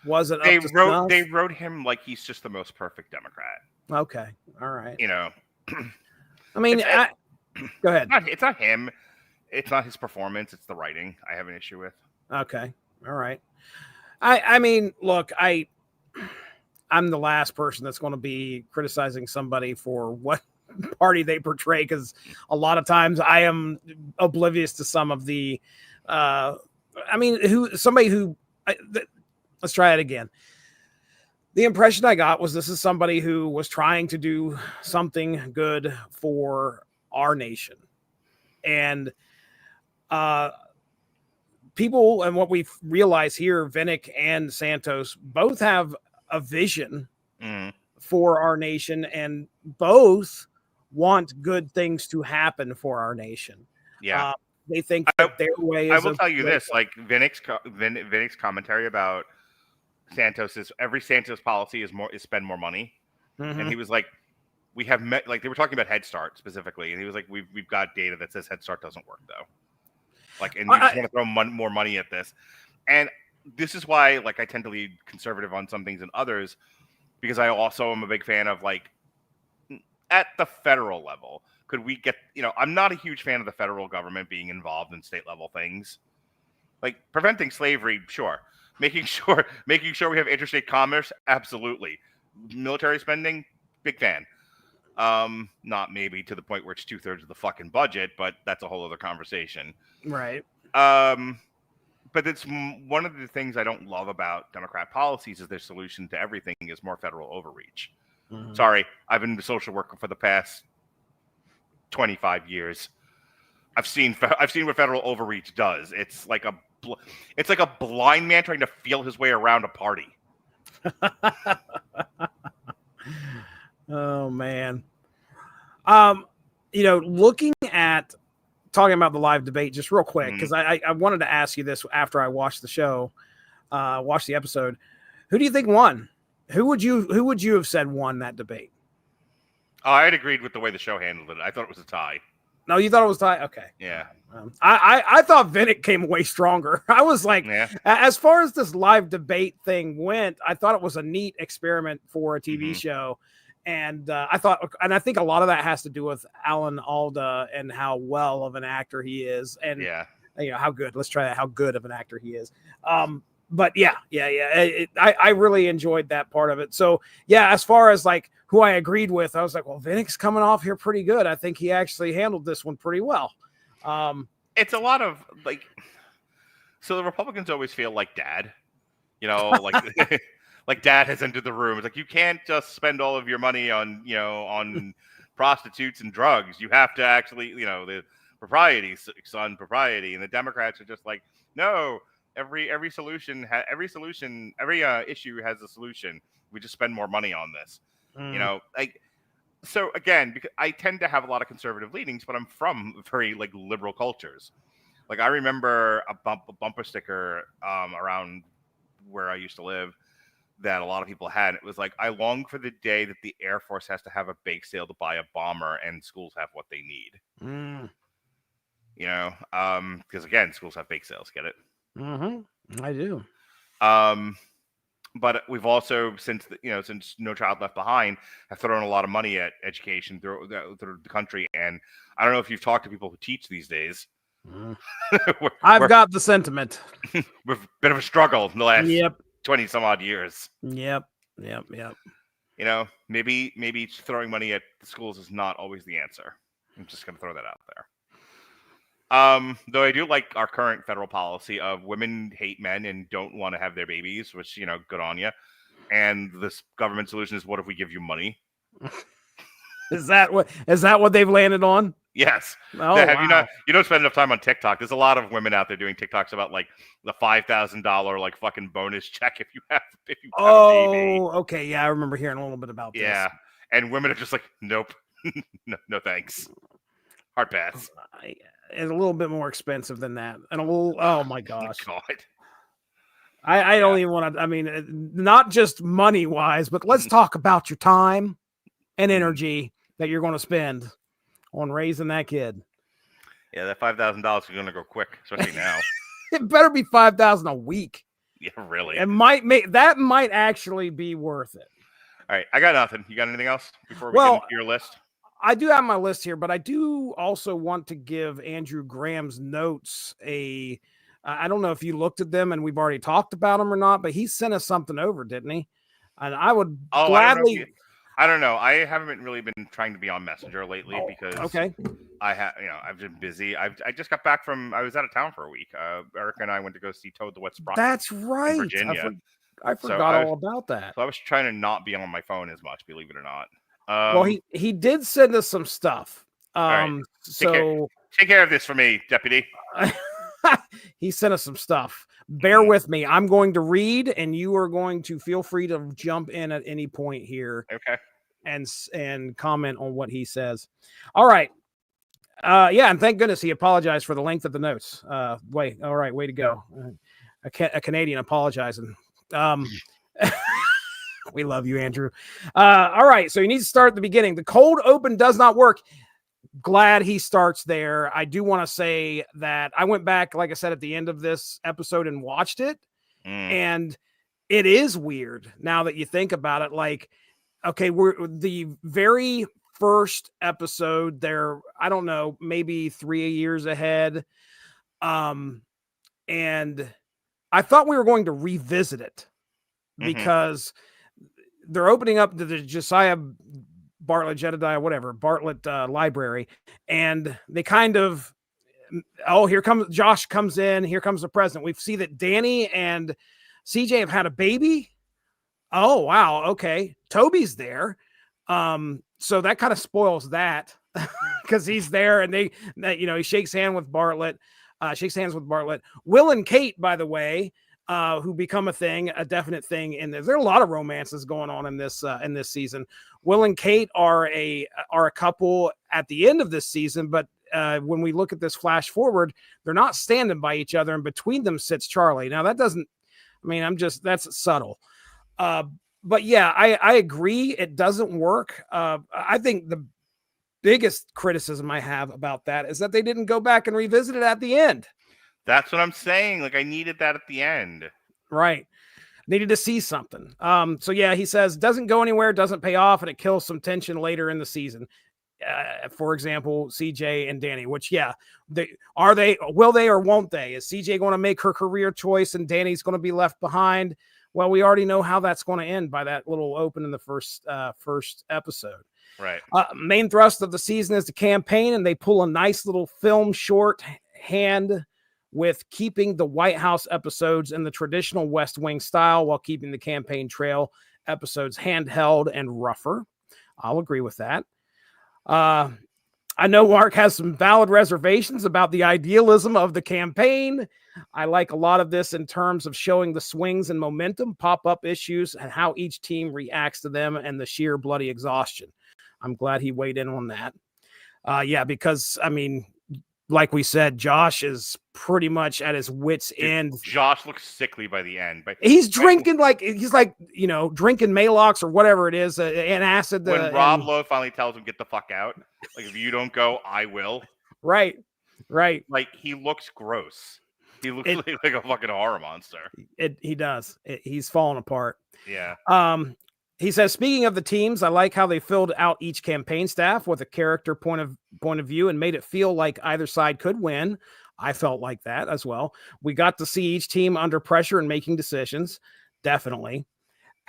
they wrote him like he's just the most perfect Democrat. Okay. All right. I mean, go ahead. It's not him. It's not his performance. It's the writing I have an issue with. Okay. All right. I mean, look, I'm the last person that's going to be criticizing somebody for what party they portray, because a lot of times I am oblivious to some of the let's try it again. The impression I got was this is somebody who was trying to do something good for our nation. And people, and what we've realized here, Vinick and Santos both have a vision for our nation, and both want good things to happen for our nation. Yeah. They think that their way is. I will tell you this, like Vinick's commentary about Santos is every Santos policy is spend more money. Mm-hmm. And he was like, we have like they were talking about Head Start specifically, and he was like, we've got data that says Head Start doesn't work though. Like, and you just want to throw more money at this. And this is why, like, I tend to lead conservative on some things and others, because I also am a big fan of, like, at the federal level, could we get, I'm not a huge fan of the federal government being involved in state level things. Like, preventing slavery, sure. Making sure we have interstate commerce, absolutely. Military spending, big fan. Not maybe to the point where it's 2/3 of the fucking budget, but that's a whole other conversation. Right. But it's one of the things I don't love about Democrat policies is their solution to everything is more federal overreach. Mm-hmm. Sorry, I've been a social worker for the past 25 years. I've seen what federal overreach does. It's like a blind man trying to feel his way around a party. Oh man. Looking at talking about the live debate just real quick, because I wanted to ask you this after I watched the show, watched the episode. Who do you think won? Who would you have said won that debate? Oh, I had agreed with the way the show handled it. I thought it was a tie. No, you thought it was tie? Okay. Yeah. I thought Vinick came away stronger. I was like, as far as this live debate thing went, I thought it was a neat experiment for a TV show. And I think a lot of that has to do with Alan Alda and how well of an actor he is. And how good, let's try that, how good of an actor he is. But I really enjoyed that part of it. So yeah, as far as like who I agreed with, I was like, well, Vinick's coming off here pretty good. I think he actually handled this one pretty well. It's a lot of like, so the Republicans always feel like dad, like like dad has entered the room. It's like, you can't just spend all of your money on, on prostitutes and drugs. You have to actually, the propriety, son, propriety. And the Democrats are just like, no, every issue has a solution. We just spend more money on this, So again, because I tend to have a lot of conservative leanings, but I'm from very like liberal cultures. Like I remember a bumper sticker around where I used to live that a lot of people had. It was like, I long for the day that the Air Force has to have a bake sale to buy a bomber and schools have what they need. Because again, schools have bake sales. Get it? I do. But we've also, since No Child Left Behind, have thrown a lot of money at education through the country. And I don't know if you've talked to people who teach these days. I've got the sentiment. We've a bit of a struggle in the last 20 some odd years. Yep. Maybe throwing money at the schools is not always the answer. I'm just going to throw that out there. Though I do like our current federal policy of women hate men and don't want to have their babies, which, good on you. And this government solution is, what if we give you money? Is that what they've landed on? Yes. Oh, you don't spend enough time on TikTok. There's a lot of women out there doing TikToks about like the $5,000 like fucking bonus check if you have a baby. Okay. Yeah, I remember hearing a little bit about this. Yeah, and women are just like, nope, no thanks. Hard pass. It's a little bit more expensive than that, and a little. Oh my gosh. God. I don't even want to. I mean, not just money wise, but let's talk about your time and energy that you're going to spend on raising that kid. Yeah, that $5,000 is going to go quick, especially now. It better be $5,000 a week. Yeah, really. It might actually be worth it. All right, I got nothing. You got anything else before we get into your list? I do have my list here, but I do also want to give Andrew Graham's notes I don't know if you looked at them and we've already talked about them or not, but he sent us something over, didn't he? And I would gladly. I don't know. I haven't really been trying to be on Messenger lately because I've been busy. I just got back I was out of town for a week. Erica and I went to go see Toad the Wet Sprocket. That's right. In Virginia. I forgot all about that. So I was trying to not be on my phone as much, believe it or not. Well, he did send us some stuff. Right. So take care of this for me, Deputy. He sent us some stuff. Bear with me. I'm going to read, and you are going to feel free to jump in at any point here. Okay. And comment on what he says. All right. And thank goodness he apologized for the length of the notes. All right, way to go. A Canadian apologizing. We love you, Andrew. All right, so you need to start at the beginning. The cold open does not work. Glad he starts there. I do want to say that I went back, like I said, at the end of this episode and watched it. And it is weird now that you think about it. Like, okay, we're the very first episode there, I don't know, maybe 3 years ahead. And I thought we were going to revisit it because they're opening up the Josiah Bartlet, Jedediah, whatever, Bartlet library. And they kind of, here comes Josh comes in. Here comes the president. We see that Danny and CJ have had a baby. Oh, wow. Okay. Toby's there. So that kind of spoils that because he's there and he shakes hands with Bartlet. Will and Kate, by the way, who become a definite thing in this. There are a lot of romances going on in this season. Will and Kate are a couple at the end of this season, but when we look at this flash forward, they're not standing by each other, and between them sits Charlie. Now that doesn't, I mean, that's subtle. But yeah, I agree. It doesn't work. I think the biggest criticism I have about that is that they didn't go back and revisit it at the end. That's what I'm saying. Like, I needed that at the end. Right. Needed to see something. So yeah, he says doesn't go anywhere, doesn't pay off, and it kills some tension later in the season. For example, CJ and Danny, which will they or won't they? Is CJ going to make her career choice and Danny's going to be left behind? Well, we already know how that's going to end by that little open in the first episode. Right. Main thrust of the season is the campaign, and they pull a nice little film short hand with keeping the White House episodes in the traditional West Wing style while keeping the campaign trail episodes handheld and rougher. I'll agree with that. I know Mark has some valid reservations about the idealism of the campaign. I like a lot of this in terms of showing the swings and momentum, pop-up issues, and how each team reacts to them and the sheer bloody exhaustion. I'm glad he weighed in on that. Yeah, because, I mean, like we said, Josh is pretty much at his wit's end. Josh looks sickly by the end. But he's drinking drinking Malox or whatever it is, an acid. When Rob Lowe finally tells him, get the fuck out. Like, if you don't go, I will. Right. Like, he looks gross. He looks like a fucking horror monster. He does. He's falling apart. Yeah. He says, speaking of the teams, I like how they filled out each campaign staff with a character point of view and made it feel like either side could win. I felt like that as well. We got to see each team under pressure and making decisions. Definitely.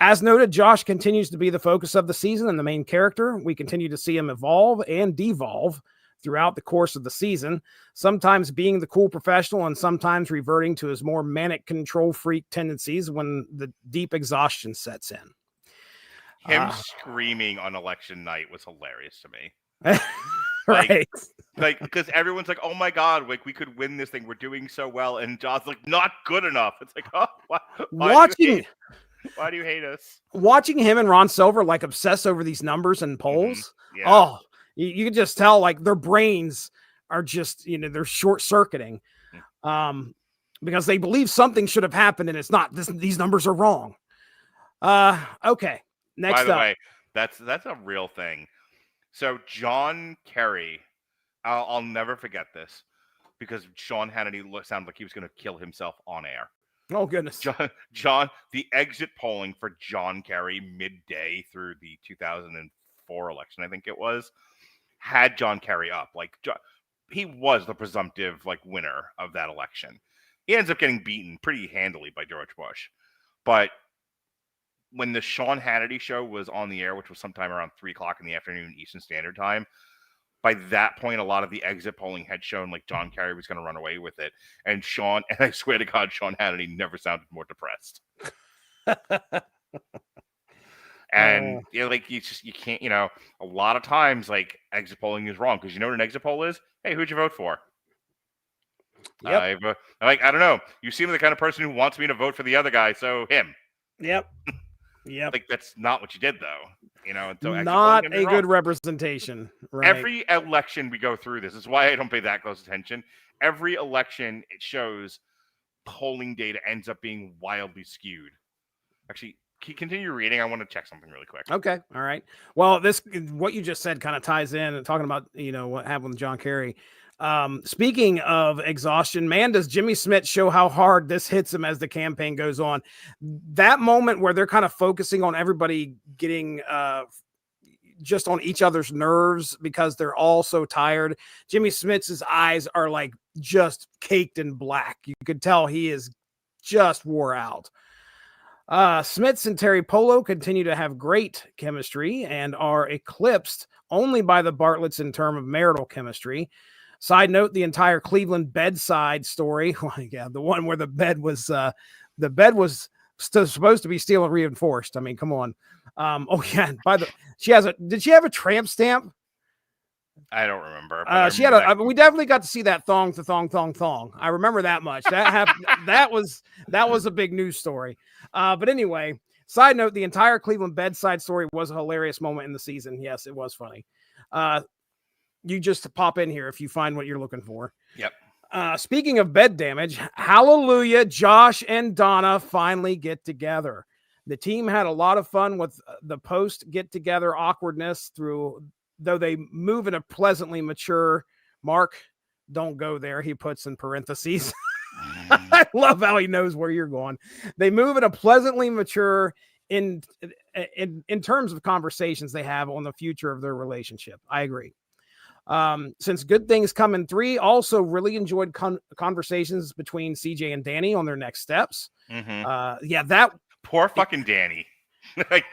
As noted, Josh continues to be the focus of the season and the main character. We continue to see him evolve and devolve throughout the course of the season, sometimes being the cool professional and sometimes reverting to his more manic control freak tendencies when the deep exhaustion sets in. Him screaming on election night was hilarious to me. Right. Like, because everyone's like, oh my God, like, we could win this thing. We're doing so well. And John's like, not good enough. It's like, oh, why do you hate us? Watching him and Ron Silver like obsess over these numbers and polls. Yeah. Oh, you can just tell like their brains are just, they're short circuiting because they believe something should have happened and it's not. These numbers are wrong. Okay. Next By the up. way, that's a real thing. So John Kerry, I'll never forget this because Sean Hannity sounded like he was going to kill himself on air. Oh, goodness. John, the exit polling for John Kerry midday through the 2004 election, I think it was, had John Kerry up. Like, he was the presumptive winner of that election. He ends up getting beaten pretty handily by George Bush. But when the Sean Hannity show was on the air, which was sometime around 3:00 in the afternoon Eastern Standard Time, by that point, a lot of the exit polling had shown John Kerry was going to run away with it. And I swear to God, Sean Hannity never sounded more depressed. And you can't, a lot of times exit polling is wrong because you know what an exit poll is? Hey, who'd you vote for? Yep. I don't know. You seem like the kind of person who wants me to vote for the other guy, so him. Yep. That's not what you did, though. So not a good representation. Right? Every election we go through this is why I don't pay that close attention. Every election, it shows polling data ends up being wildly skewed. Actually, can you continue reading? I want to check something really quick. Okay. All right. Well, what you just said kind of ties in and talking about, what happened with John Kerry. Speaking of exhaustion, man, does Jimmy Smith show how hard this hits him as the campaign goes on. That moment where they're kind of focusing on everybody getting just on each other's nerves because they're all so tired. Jimmy Smith's eyes are just caked in black. You could tell he is just wore out. Smiths and Terry Polo continue to have great chemistry and are eclipsed only by the Bartlets in terms of marital chemistry. Side note, the entire Cleveland bedside story. Yeah, the one where the bed was supposed to be steel reinforced. I mean, come on. Oh yeah. Did she have a tramp stamp? I don't remember. She had we definitely got to see that thong to thong thong thong. I remember that much. That happened. that was a big news story. But anyway, side note, the entire Cleveland bedside story was a hilarious moment in the season. Yes, it was funny. you just pop in here if you find what you're looking for. Yep. Speaking of bed damage, hallelujah, Josh and Donna finally get together. The team had a lot of fun with the post get together awkwardness though they move in a pleasantly mature. Mark, don't go there, he puts in parentheses. I love how he knows where you're going. They move in a pleasantly mature in terms of conversations they have on the future of their relationship. I agree. Since good things come in 3, also really enjoyed conversations between CJ and Danny on their next steps. That poor fucking Danny. Like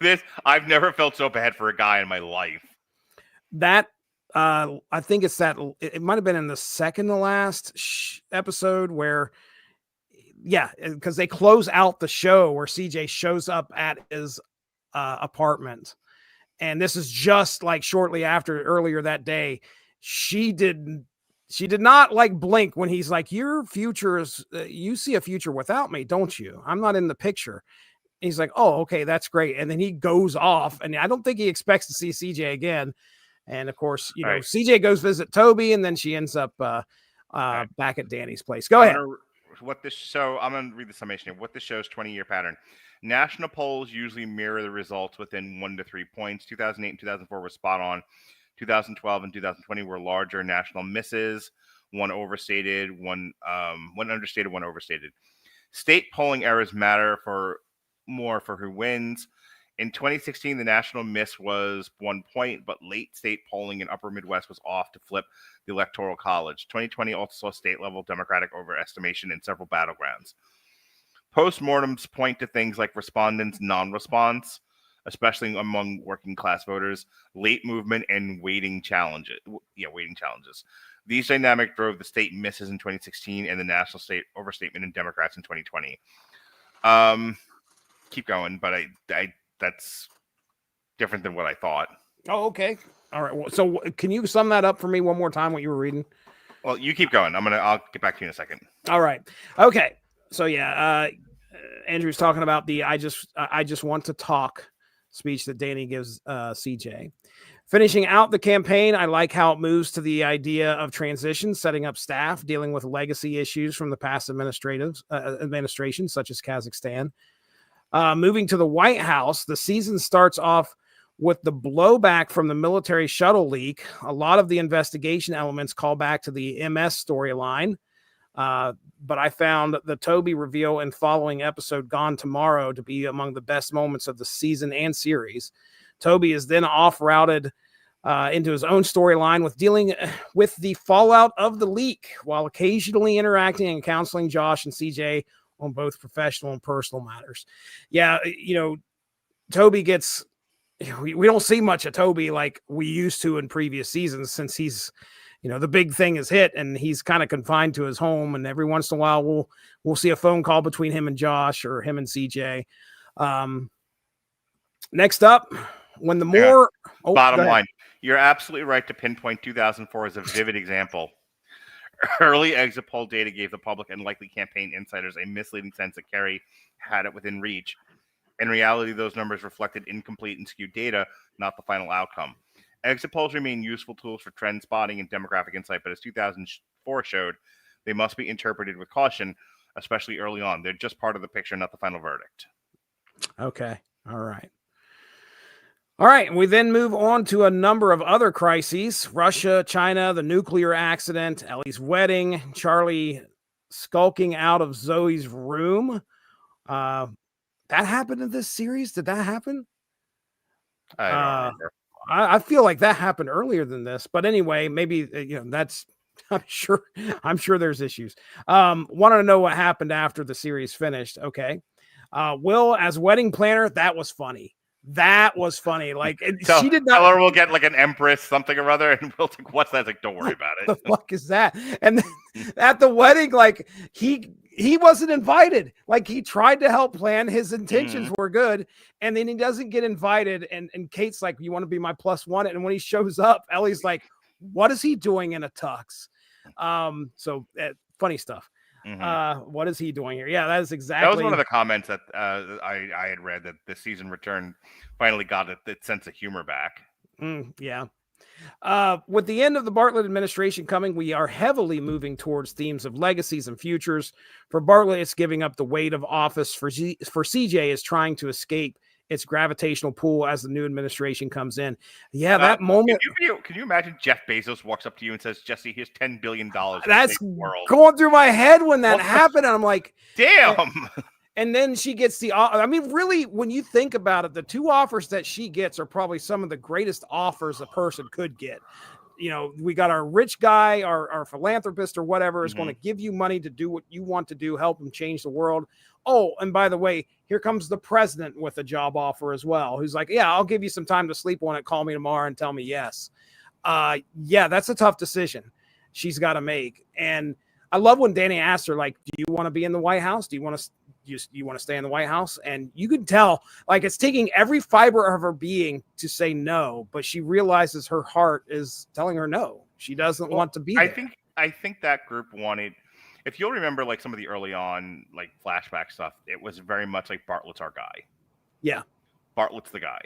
this, I've never felt so bad for a guy in my life. That I think it's that it might have been in the second to last episode where, because they close out the show where CJ shows up at his apartment. And this is just like shortly after earlier that day, she did not like blink when he's like, your future is, you see a future without me, don't you? I'm not in the picture. And he's like, oh, okay, that's great. And then he goes off, and I don't think he expects to see CJ again. And of course, Right. CJ goes visit Toby, and then she ends up back at Danny's place. Go ahead. I'm going to read the summation here. What this shows 20-year pattern. National polls usually mirror the results within 1 to 3 points. 2008 and 2004 were spot on. 2012 and 2020 were larger national misses. One overstated, one understated, one overstated. State polling errors matter more for who wins. In 2016, the national miss was 1 point, but late state polling in Upper Midwest was off to flip the Electoral College. 2020 also saw state-level Democratic overestimation in several battlegrounds. Postmortems point to things like respondents' non-response, especially among working-class voters, late movement, and weighting challenges. These dynamics drove the state misses in 2016 and the national state overstatement in Democrats in 2020. Keep going, but that's different than what I thought. Oh, okay. All right. Well, so can you sum that up for me one more time, what you were reading? Well, you keep going. I'll get back to you in a second. All right. Okay. So Andrew's talking about the I just want to talk speech that Danny gives CJ. Finishing out the campaign, I like how it moves to the idea of transition, setting up staff, dealing with legacy issues from the past administrations, such as Kazakhstan. Moving to the White House, the season starts off with the blowback from the military shuttle leak. A lot of the investigation elements call back to the MS storyline. But I found the Toby reveal and following episode Gone Tomorrow to be among the best moments of the season and series. Toby is then off-routed into his own storyline with dealing with the fallout of the leak while occasionally interacting and counseling Josh and CJ on both professional and personal matters. Yeah, Toby gets... We don't see much of Toby like we used to in previous seasons since he's... the big thing is hit and he's kind of confined to his home. And every once in a while, we'll see a phone call between him and Josh or him and CJ. Next up, when the more bottom line, you're absolutely right to pinpoint 2004 as a vivid example. Early exit poll data gave the public and likely campaign insiders a misleading sense that Kerry had it within reach. In reality, those numbers reflected incomplete and skewed data, not the final outcome. Exit polls remain useful tools for trend spotting and demographic insight, but as 2004 showed, they must be interpreted with caution, especially early on. They're just part of the picture, not the final verdict. Okay. All right. We then move on to a number of other crises. Russia, China, the nuclear accident, Ellie's wedding, Charlie skulking out of Zoe's room. That happened in this series? Did that happen? I don't remember. I feel like that happened earlier than this, but anyway, maybe that's. I'm sure there's issues. Wanted to know what happened after the series finished. Okay, Will as wedding planner. That was funny. Like she did not. Tell her we'll get like an empress something or other, and we'll think, what's that? Like, don't worry about it. The fuck is that? And then at the wedding, like he wasn't invited. Like he tried to help plan. His intentions were good. And then he doesn't get invited. And Kate's like, you want to be my +1? And when he shows up, Ellie's like, what is he doing in a tux? Funny stuff. What is he doing here? Yeah, that is exactly. That was one of the comments that I had read, that this season return finally got its sense of humor back. Yeah. With the end of the Bartlet administration coming, we are heavily moving towards themes of legacies and futures. For Bartlet, it's giving up the weight of office. For CJ, is trying to escape its gravitational pull as the new administration comes in. Yeah, that moment. Can you imagine Jeff Bezos walks up to you and says, "Jesse, here's $10 billion. That's going through my head when that happened. And I'm like, damn. And then she gets I mean, really, when you think about it, the two offers that she gets are probably some of the greatest offers a person could get. You know, we got our rich guy, our philanthropist or whatever is going to give you money to do what you want to do, help him change the world. Oh, and by the way, here comes the president with a job offer as well, who's like, yeah, I'll give you some time to sleep on it. Call me tomorrow and tell me yes. Yeah, that's a tough decision she's got to make. And I love when Danny asked her, like, do you want to be in the White House? Do you want to stay in the White House? And you can tell, like, it's taking every fiber of her being to say no, but she realizes her heart is telling her no. She doesn't want to be there. I think that group wanted, if you'll remember, like, some of the early on, like, flashback stuff, it was very much like Bartlet's our guy. Yeah. Bartlet's the guy.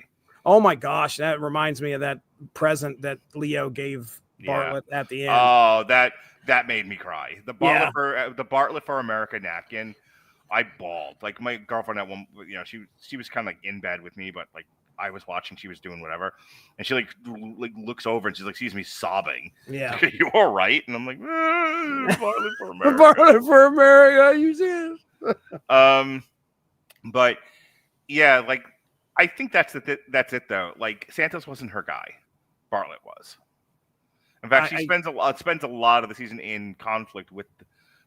Oh my gosh, that reminds me of that present that Leo gave Bartlet at the end. Oh, that made me cry. The Bartlet for America napkin. I bawled. Like, my girlfriend at one, you know, she was kind of like in bed with me, but like I was watching, she was doing whatever, and she like looks over and she's like sees me sobbing. Yeah, like, are you all right? And I'm like, Bartlet for America. Bartlet for America. You see it? But yeah, like I think that's it though. Like Santos wasn't her guy. Bartlet was. In fact, she spends a lot of the season in conflict with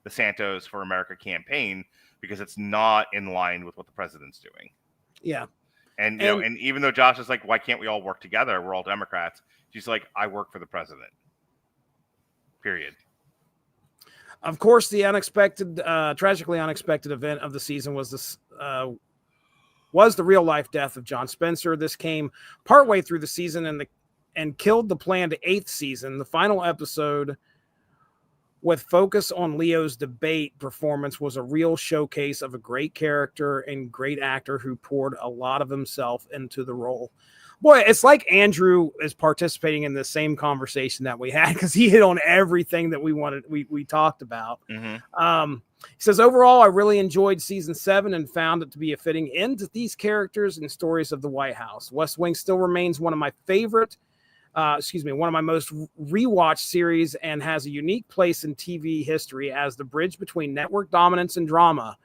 the Santos for America campaign because it's not in line with what the president's doing. Yeah. And you know, and even though Josh is like, why can't we all work together? We're all Democrats. She's like, I work for the president. Period. Of course, the tragically unexpected event of the season was the real life death of John Spencer. This came partway through the season and killed the planned 8th season. The final episode, with focus on Leo's debate performance, was a real showcase of a great character and great actor who poured a lot of himself into the role. Boy, it's like Andrew is participating in the same conversation that we had because he hit on everything that we talked about. Mm-hmm. He says, overall, I really enjoyed season 7 and found it to be a fitting end to these characters and stories of the White House. West Wing still remains one of my most rewatched series and has a unique place in TV history as the bridge between network dominance and drama,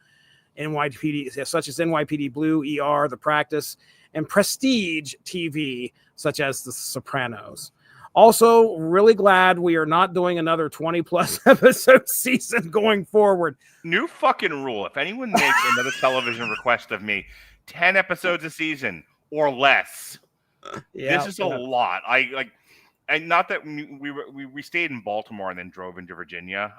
NYPD, such as NYPD Blue, ER, The Practice, and prestige TV, such as The Sopranos. Also, really glad we are not doing another 20-plus episode season going forward. New fucking rule. If anyone makes another television request of me, 10 episodes a season or less. Yeah, this is a lot. And not that we stayed in Baltimore and then drove into Virginia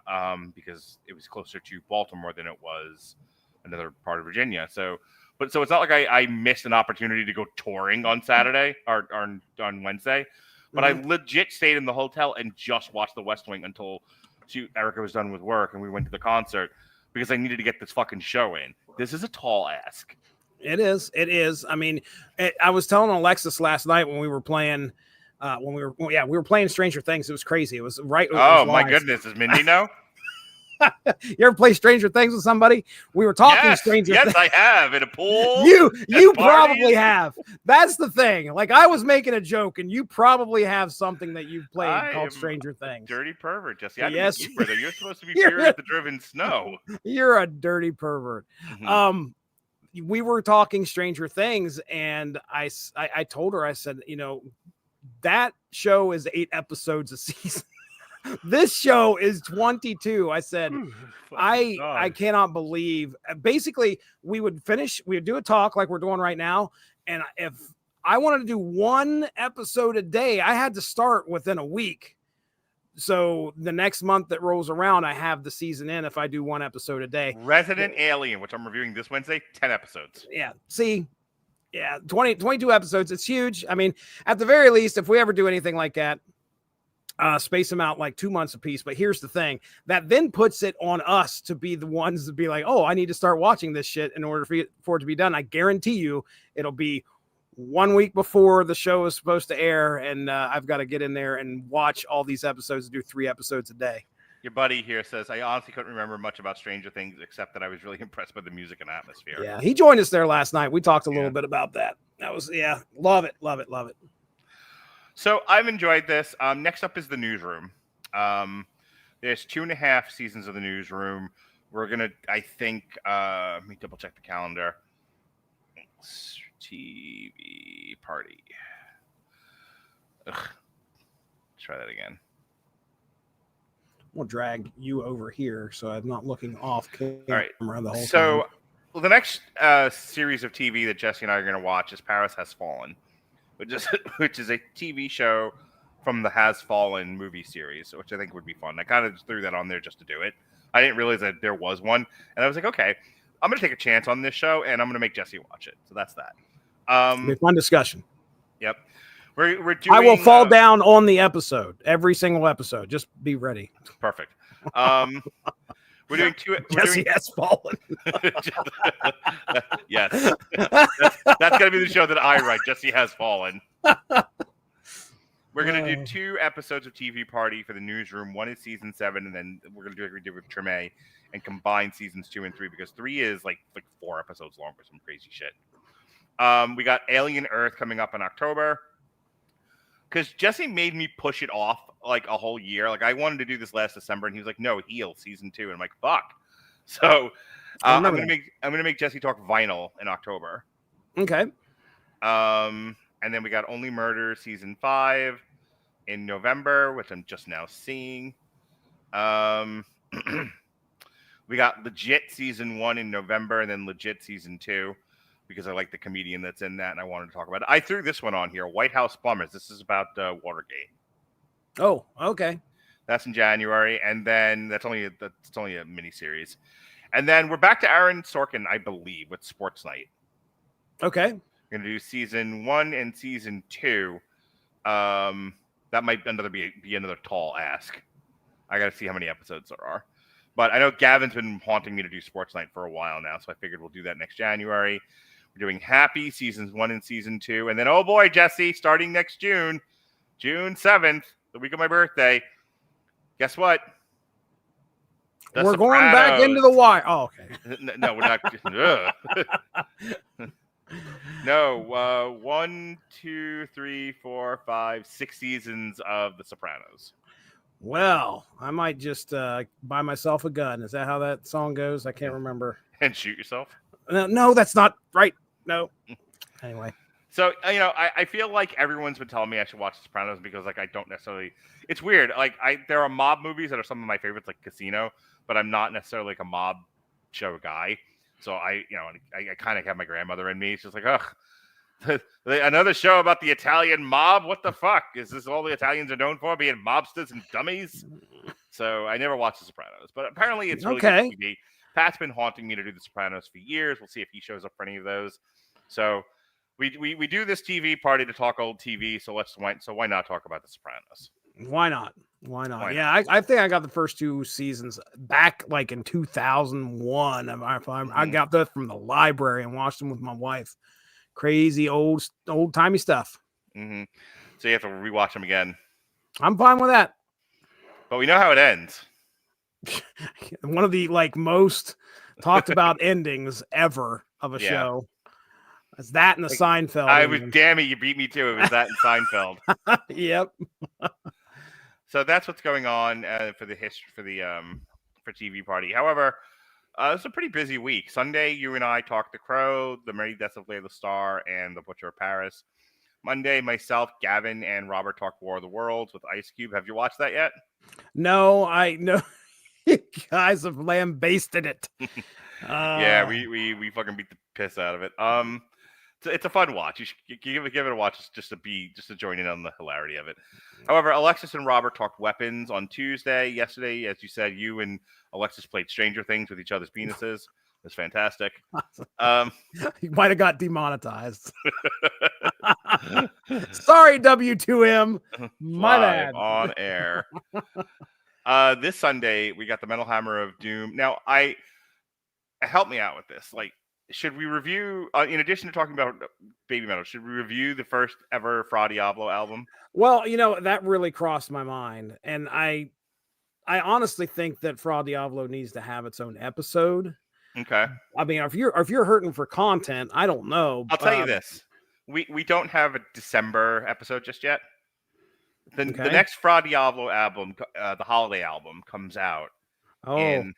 because it was closer to Baltimore than it was another part of Virginia. So it's not like I missed an opportunity to go touring on Saturday or on Wednesday, but I legit stayed in the hotel and just watched The West Wing until Erica was done with work and we went to the concert because I needed to get this fucking show in. This is a tall ask. It is. I mean, I was telling Alexis last night when we were playing, we were playing Stranger Things. It was crazy. It was right. Oh my goodness. Does Mindy know? You ever play Stranger Things with somebody? We were talking Stranger Things. Yes, I have. In a pool. You probably have. That's the thing. Like, I was making a joke, and you probably have something that you've played called Stranger Things. Dirty pervert, Jesse. Yes, you're supposed to be Fear of the Driven Snow. You're a dirty pervert. Mm-hmm. We were talking Stranger Things, and I told her, I said, you know, that show is 8 episodes a season. This show is 22. I said, I cannot believe. Basically, we would do a talk like we're doing right now. And if I wanted to do 1 episode a day, I had to start within a week. So the next month that rolls around, I have the season in if I do 1 episode a day. Resident Alien, which I'm reviewing this Wednesday, 10 episodes. Yeah. See, 22 episodes. It's huge. I mean, at the very least, if we ever do anything like that, space them out like 2 months apiece. But here's the thing, that then puts it on us to be the ones to be like, oh, I need to start watching this shit in order for it to be done. I guarantee you it'll be 1 week before the show is supposed to air, and I've got to get in there and watch all these episodes and do 3 episodes a day. Your buddy here says, I honestly couldn't remember much about Stranger Things, except that I was really impressed by the music and atmosphere. Yeah, he joined us there last night. We talked a little bit about that. That was, love it. So I've enjoyed this. Next up is the Newsroom. There's 2.5 seasons of the Newsroom. We're going to, I think, let me double check the calendar. TV party. Ugh. Try that again. We'll drag you over here so I'm not looking off camera the whole time. Well, the next series of TV that Jesse and I are going to watch is Paris Has Fallen, which is a TV show from the Has Fallen movie series, which I think would be fun. I kind of just threw that on there just to do it. I didn't realize that there was one, and I was like, okay, I'm going to take a chance on this show, and I'm going to make Jesse watch it. So that's that. It'll be a fun discussion. Yep. We're doing, I will fall down on the episode, every single episode. Just be ready. Perfect. We're doing Jesse Has Fallen. Yes. That's going to be the show that I write. Jesse Has Fallen. We're going to do 2 episodes of TV Party for the Newsroom. 1 is season 7, and then we're going to do like we did with Treme and combine seasons 2 and 3 because 3 is like 4 episodes long for some crazy shit. We got Alien Earth coming up in October. Because Jesse made me push it off like a whole year. Like I wanted to do this last December, and he was like, "No, Heel season 2." And I'm like, "Fuck." So I'm gonna make Jesse talk Vinyl in October. Okay. And then we got Only Murder season 5 in November, which I'm just now seeing. We got Legit season 1 in November, and then Legit season 2. Because I like the comedian that's in that, and I wanted to talk about it. I threw this one on here, White House Plumbers. This is about Watergate. Oh, okay. That's in January, and then that's only a mini series, and then we're back to Aaron Sorkin, I believe, with Sports Night. Okay. We're gonna do season 1 and season 2. That might be another tall ask. I got to see how many episodes there are, but I know Gavin's been haunting me to do Sports Night for a while now, so I figured we'll do that next January. We're doing Happy seasons 1 and season 2, and then oh boy, Jesse, starting next June 7th, the week of my birthday. Guess what? We're going back into the wire. Oh, okay. No, we're not. No, 1, 2, 3, 4, 5, 6 seasons of The Sopranos. Well, I might just buy myself a gun. Is that how that song goes? I can't remember. And shoot yourself? No, that's not right. No. Anyway. So, I feel like everyone's been telling me I should watch The Sopranos because, like, I don't necessarily... It's weird. Like, there are mob movies that are some of my favorites, like Casino, but I'm not necessarily, like, a mob show guy. So, I kind of have my grandmother in me. It's just like, ugh. Another show about the Italian mob? What the fuck? Is this all the Italians are known for, being mobsters and dummies? So, I never watched The Sopranos. But apparently it's really good TV. Pat's been haunting me to do The Sopranos for years. We'll see if he shows up for any of those. So we do this TV party to talk old TV. So why not talk about The Sopranos? Why not? Yeah, I think I got the first 2 seasons back like in 2001. I got that from the library and watched them with my wife. Crazy old timey stuff. Mm-hmm. So you have to rewatch them again. I'm fine with that. But we know how it ends. One of the most talked about endings ever of a show. It's that and the Seinfeld. Damn it, you beat me too. It was that and Seinfeld. Yep. So that's what's going on for TV party. However, it's a pretty busy week. Sunday, you and I talked The Crow, The Many Deaths of Layla Starr, and The Butcher of Paris. Monday, myself, Gavin, and Robert talked War of the Worlds with Ice Cube. Have you watched that yet? No, I know. You guys have lambasted it. Yeah, we fucking beat the piss out of it. It's a fun watch. You should give it a watch just to join in on the hilarity of it. However, Alexis and Robert talked weapons on Tuesday. Yesterday, as you said, you and Alexis played Stranger Things with each other's penises. It was fantastic. You might have got demonetized. Sorry, W2M. My bad. On air. This Sunday, we got the Metal Hammer of Doom. Now, help me out with this. Like, should we review, in addition to talking about Baby Metal, should we review the first ever Fra Diavolo album? Well, that really crossed my mind, and I honestly think that Fra Diavolo needs to have its own episode. Okay. I mean, if you're hurting for content, I don't know. I'll tell you this: we don't have a December episode just yet. The next Fra Diavolo album, the holiday album, comes out in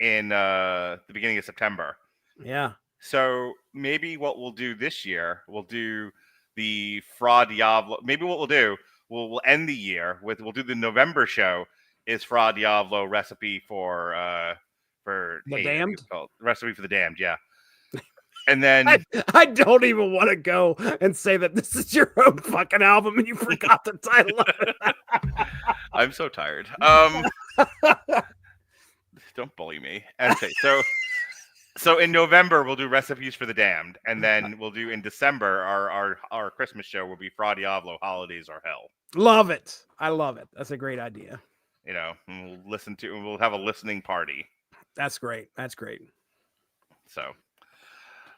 the beginning of September. Yeah. So maybe what we'll do this year, we'll do the Fra Diavolo. Maybe what we'll do, we'll end the year with, we'll do the November show is Fra Diavolo recipe for The Damned? Recipe for the Damned, yeah. And then I don't even want to go and say that this is your own fucking album and you forgot the title of it. I'm so tired. Don't bully me. Okay, so in November we'll do Recipes for the Damned, and then we'll do in December our Christmas show will be Fra Diavolo Holidays Are Hell. Love it. I love it. That's a great idea. And we'll have a listening party. That's great. That's great. So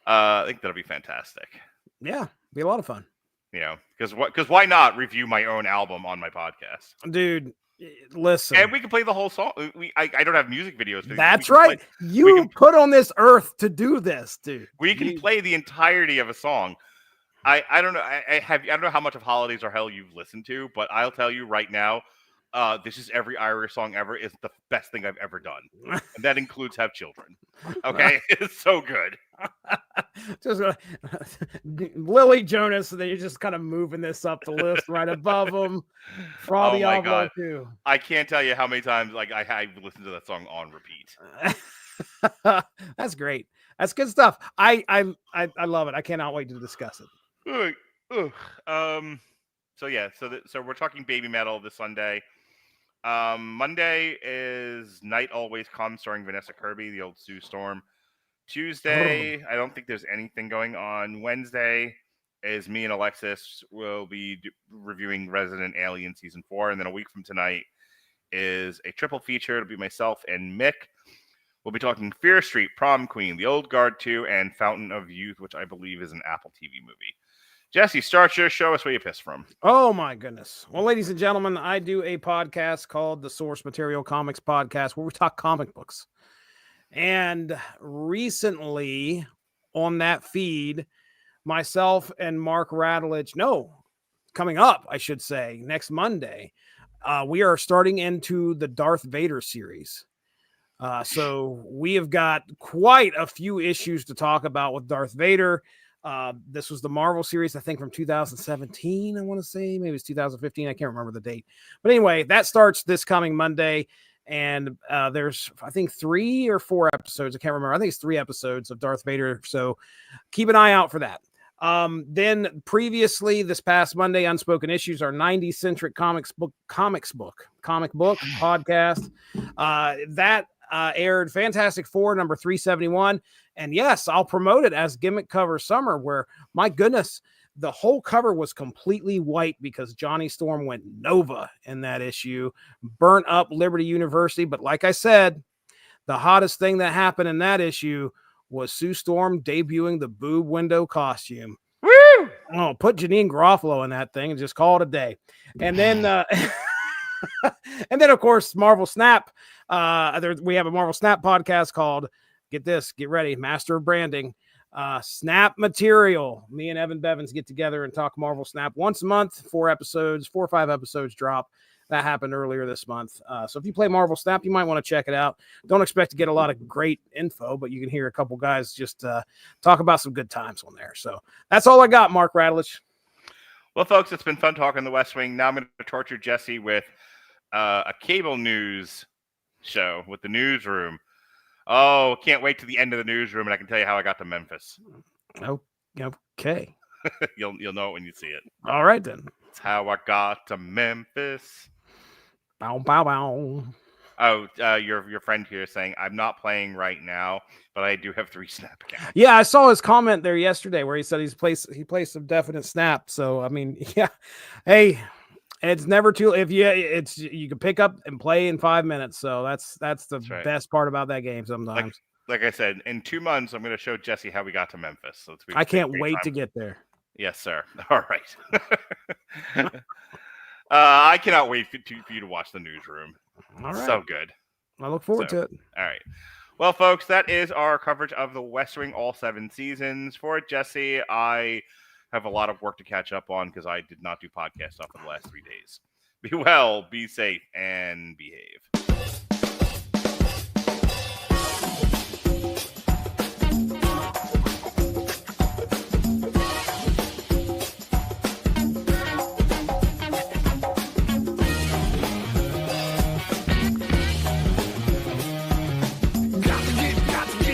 I think that'll be fantastic. Yeah, be a lot of fun. Because why not review my own album on my podcast, dude? Listen, and we can play the whole song. I don't have music videos. That's right. You put on this earth to do this, dude. We can play the entirety of a song. I don't know. I don't know how much of Holidays Are Hell you've listened to, but I'll tell you right now, This Is Every Irish Song Ever is the best thing I've ever done, and that includes Have Children. Okay, it's so good. Just Lily Jonas, and then you're just kind of moving this up the list right above them. Fra Diavolo too. I can't tell you how many times I listened to that song on repeat. That's great. That's good stuff. I love it. I cannot wait to discuss it. So we're talking Baby Metal this Sunday. Monday is Night Always Comes, starring Vanessa Kirby, the old Sue Storm. Tuesday, I don't think there's anything going on. Wednesday is me and Alexis will be reviewing Resident Alien Season 4. And then a week from tonight is a triple feature. It'll be myself and Mick. We'll be talking Fear Street, Prom Queen, The Old Guard 2, and Fountain of Youth, which I believe is an Apple TV movie. Jesse, start your show us where you piss from. Oh, my goodness. Well, ladies and gentlemen, I do a podcast called the Source Material Comics Podcast where we talk comic books. And recently on that feed, myself and Mark Radulich, coming up, I should say, next Monday, we are starting into the Darth Vader series. So we have got quite a few issues to talk about with Darth Vader. This was the Marvel series, I think, from 2017, I want to say. Maybe it's 2015. I can't remember the date. But anyway, that starts this coming Monday. And there's, I think, 3 or 4 episodes. I can't remember. I think it's 3 episodes of Darth Vader. So keep an eye out for that. Then previously, this past Monday, Unspoken Issues, our 90s-centric comic book podcast. That aired Fantastic Four, number 371. And yes, I'll promote it as Gimmick Cover Summer, where, my goodness, the whole cover was completely white because Johnny Storm went Nova in that issue, burnt up Liberty University. But like I said, the hottest thing that happened in that issue was Sue Storm debuting the boob window costume. Woo! Oh, put Janine Garofalo in that thing and just call it a day. And then, and then of course, Marvel Snap. We have a Marvel Snap podcast called, get ready, Master of Branding. Snap Material. Me and Evan Bevins get together and talk Marvel Snap once a month. 4 or 5 episodes drop. That happened earlier this month. So if you play Marvel Snap, you might want to check it out. Don't expect to get a lot of great info, but you can hear a couple guys just talk about some good times on there. So that's all I got, Mark Radulich. Well, folks, it's been fun talking the West Wing. Now I'm going to torture Jesse with a cable news show with the newsroom. Oh, can't wait to the end of the newsroom, and I can tell you how I got to Memphis. Oh, okay. You'll know it when you see it. All right, then. That's how I got to Memphis. Bow, bow, bow. Oh, your friend here saying, I'm not playing right now, but I do have 3 Snap accounts. Yeah, I saw his comment there yesterday where he said he plays some definite Snap. So, I mean, yeah. Hey, it's never too, you can pick up and play in 5 minutes. So that's the best part about that game sometimes. like I said, in 2 months, I'm going to show Jesse how we got to Memphis. So it's I can't wait to get there. Yes, sir. All right. I cannot wait for you to watch The Newsroom. All right. So good. I look forward to it. All right. Well, folks, that is our coverage of The West Wing, all 7 seasons. For Jesse, I have a lot of work to catch up on because I did not do podcast stuff for the last 3 days. Be well, be safe, and behave.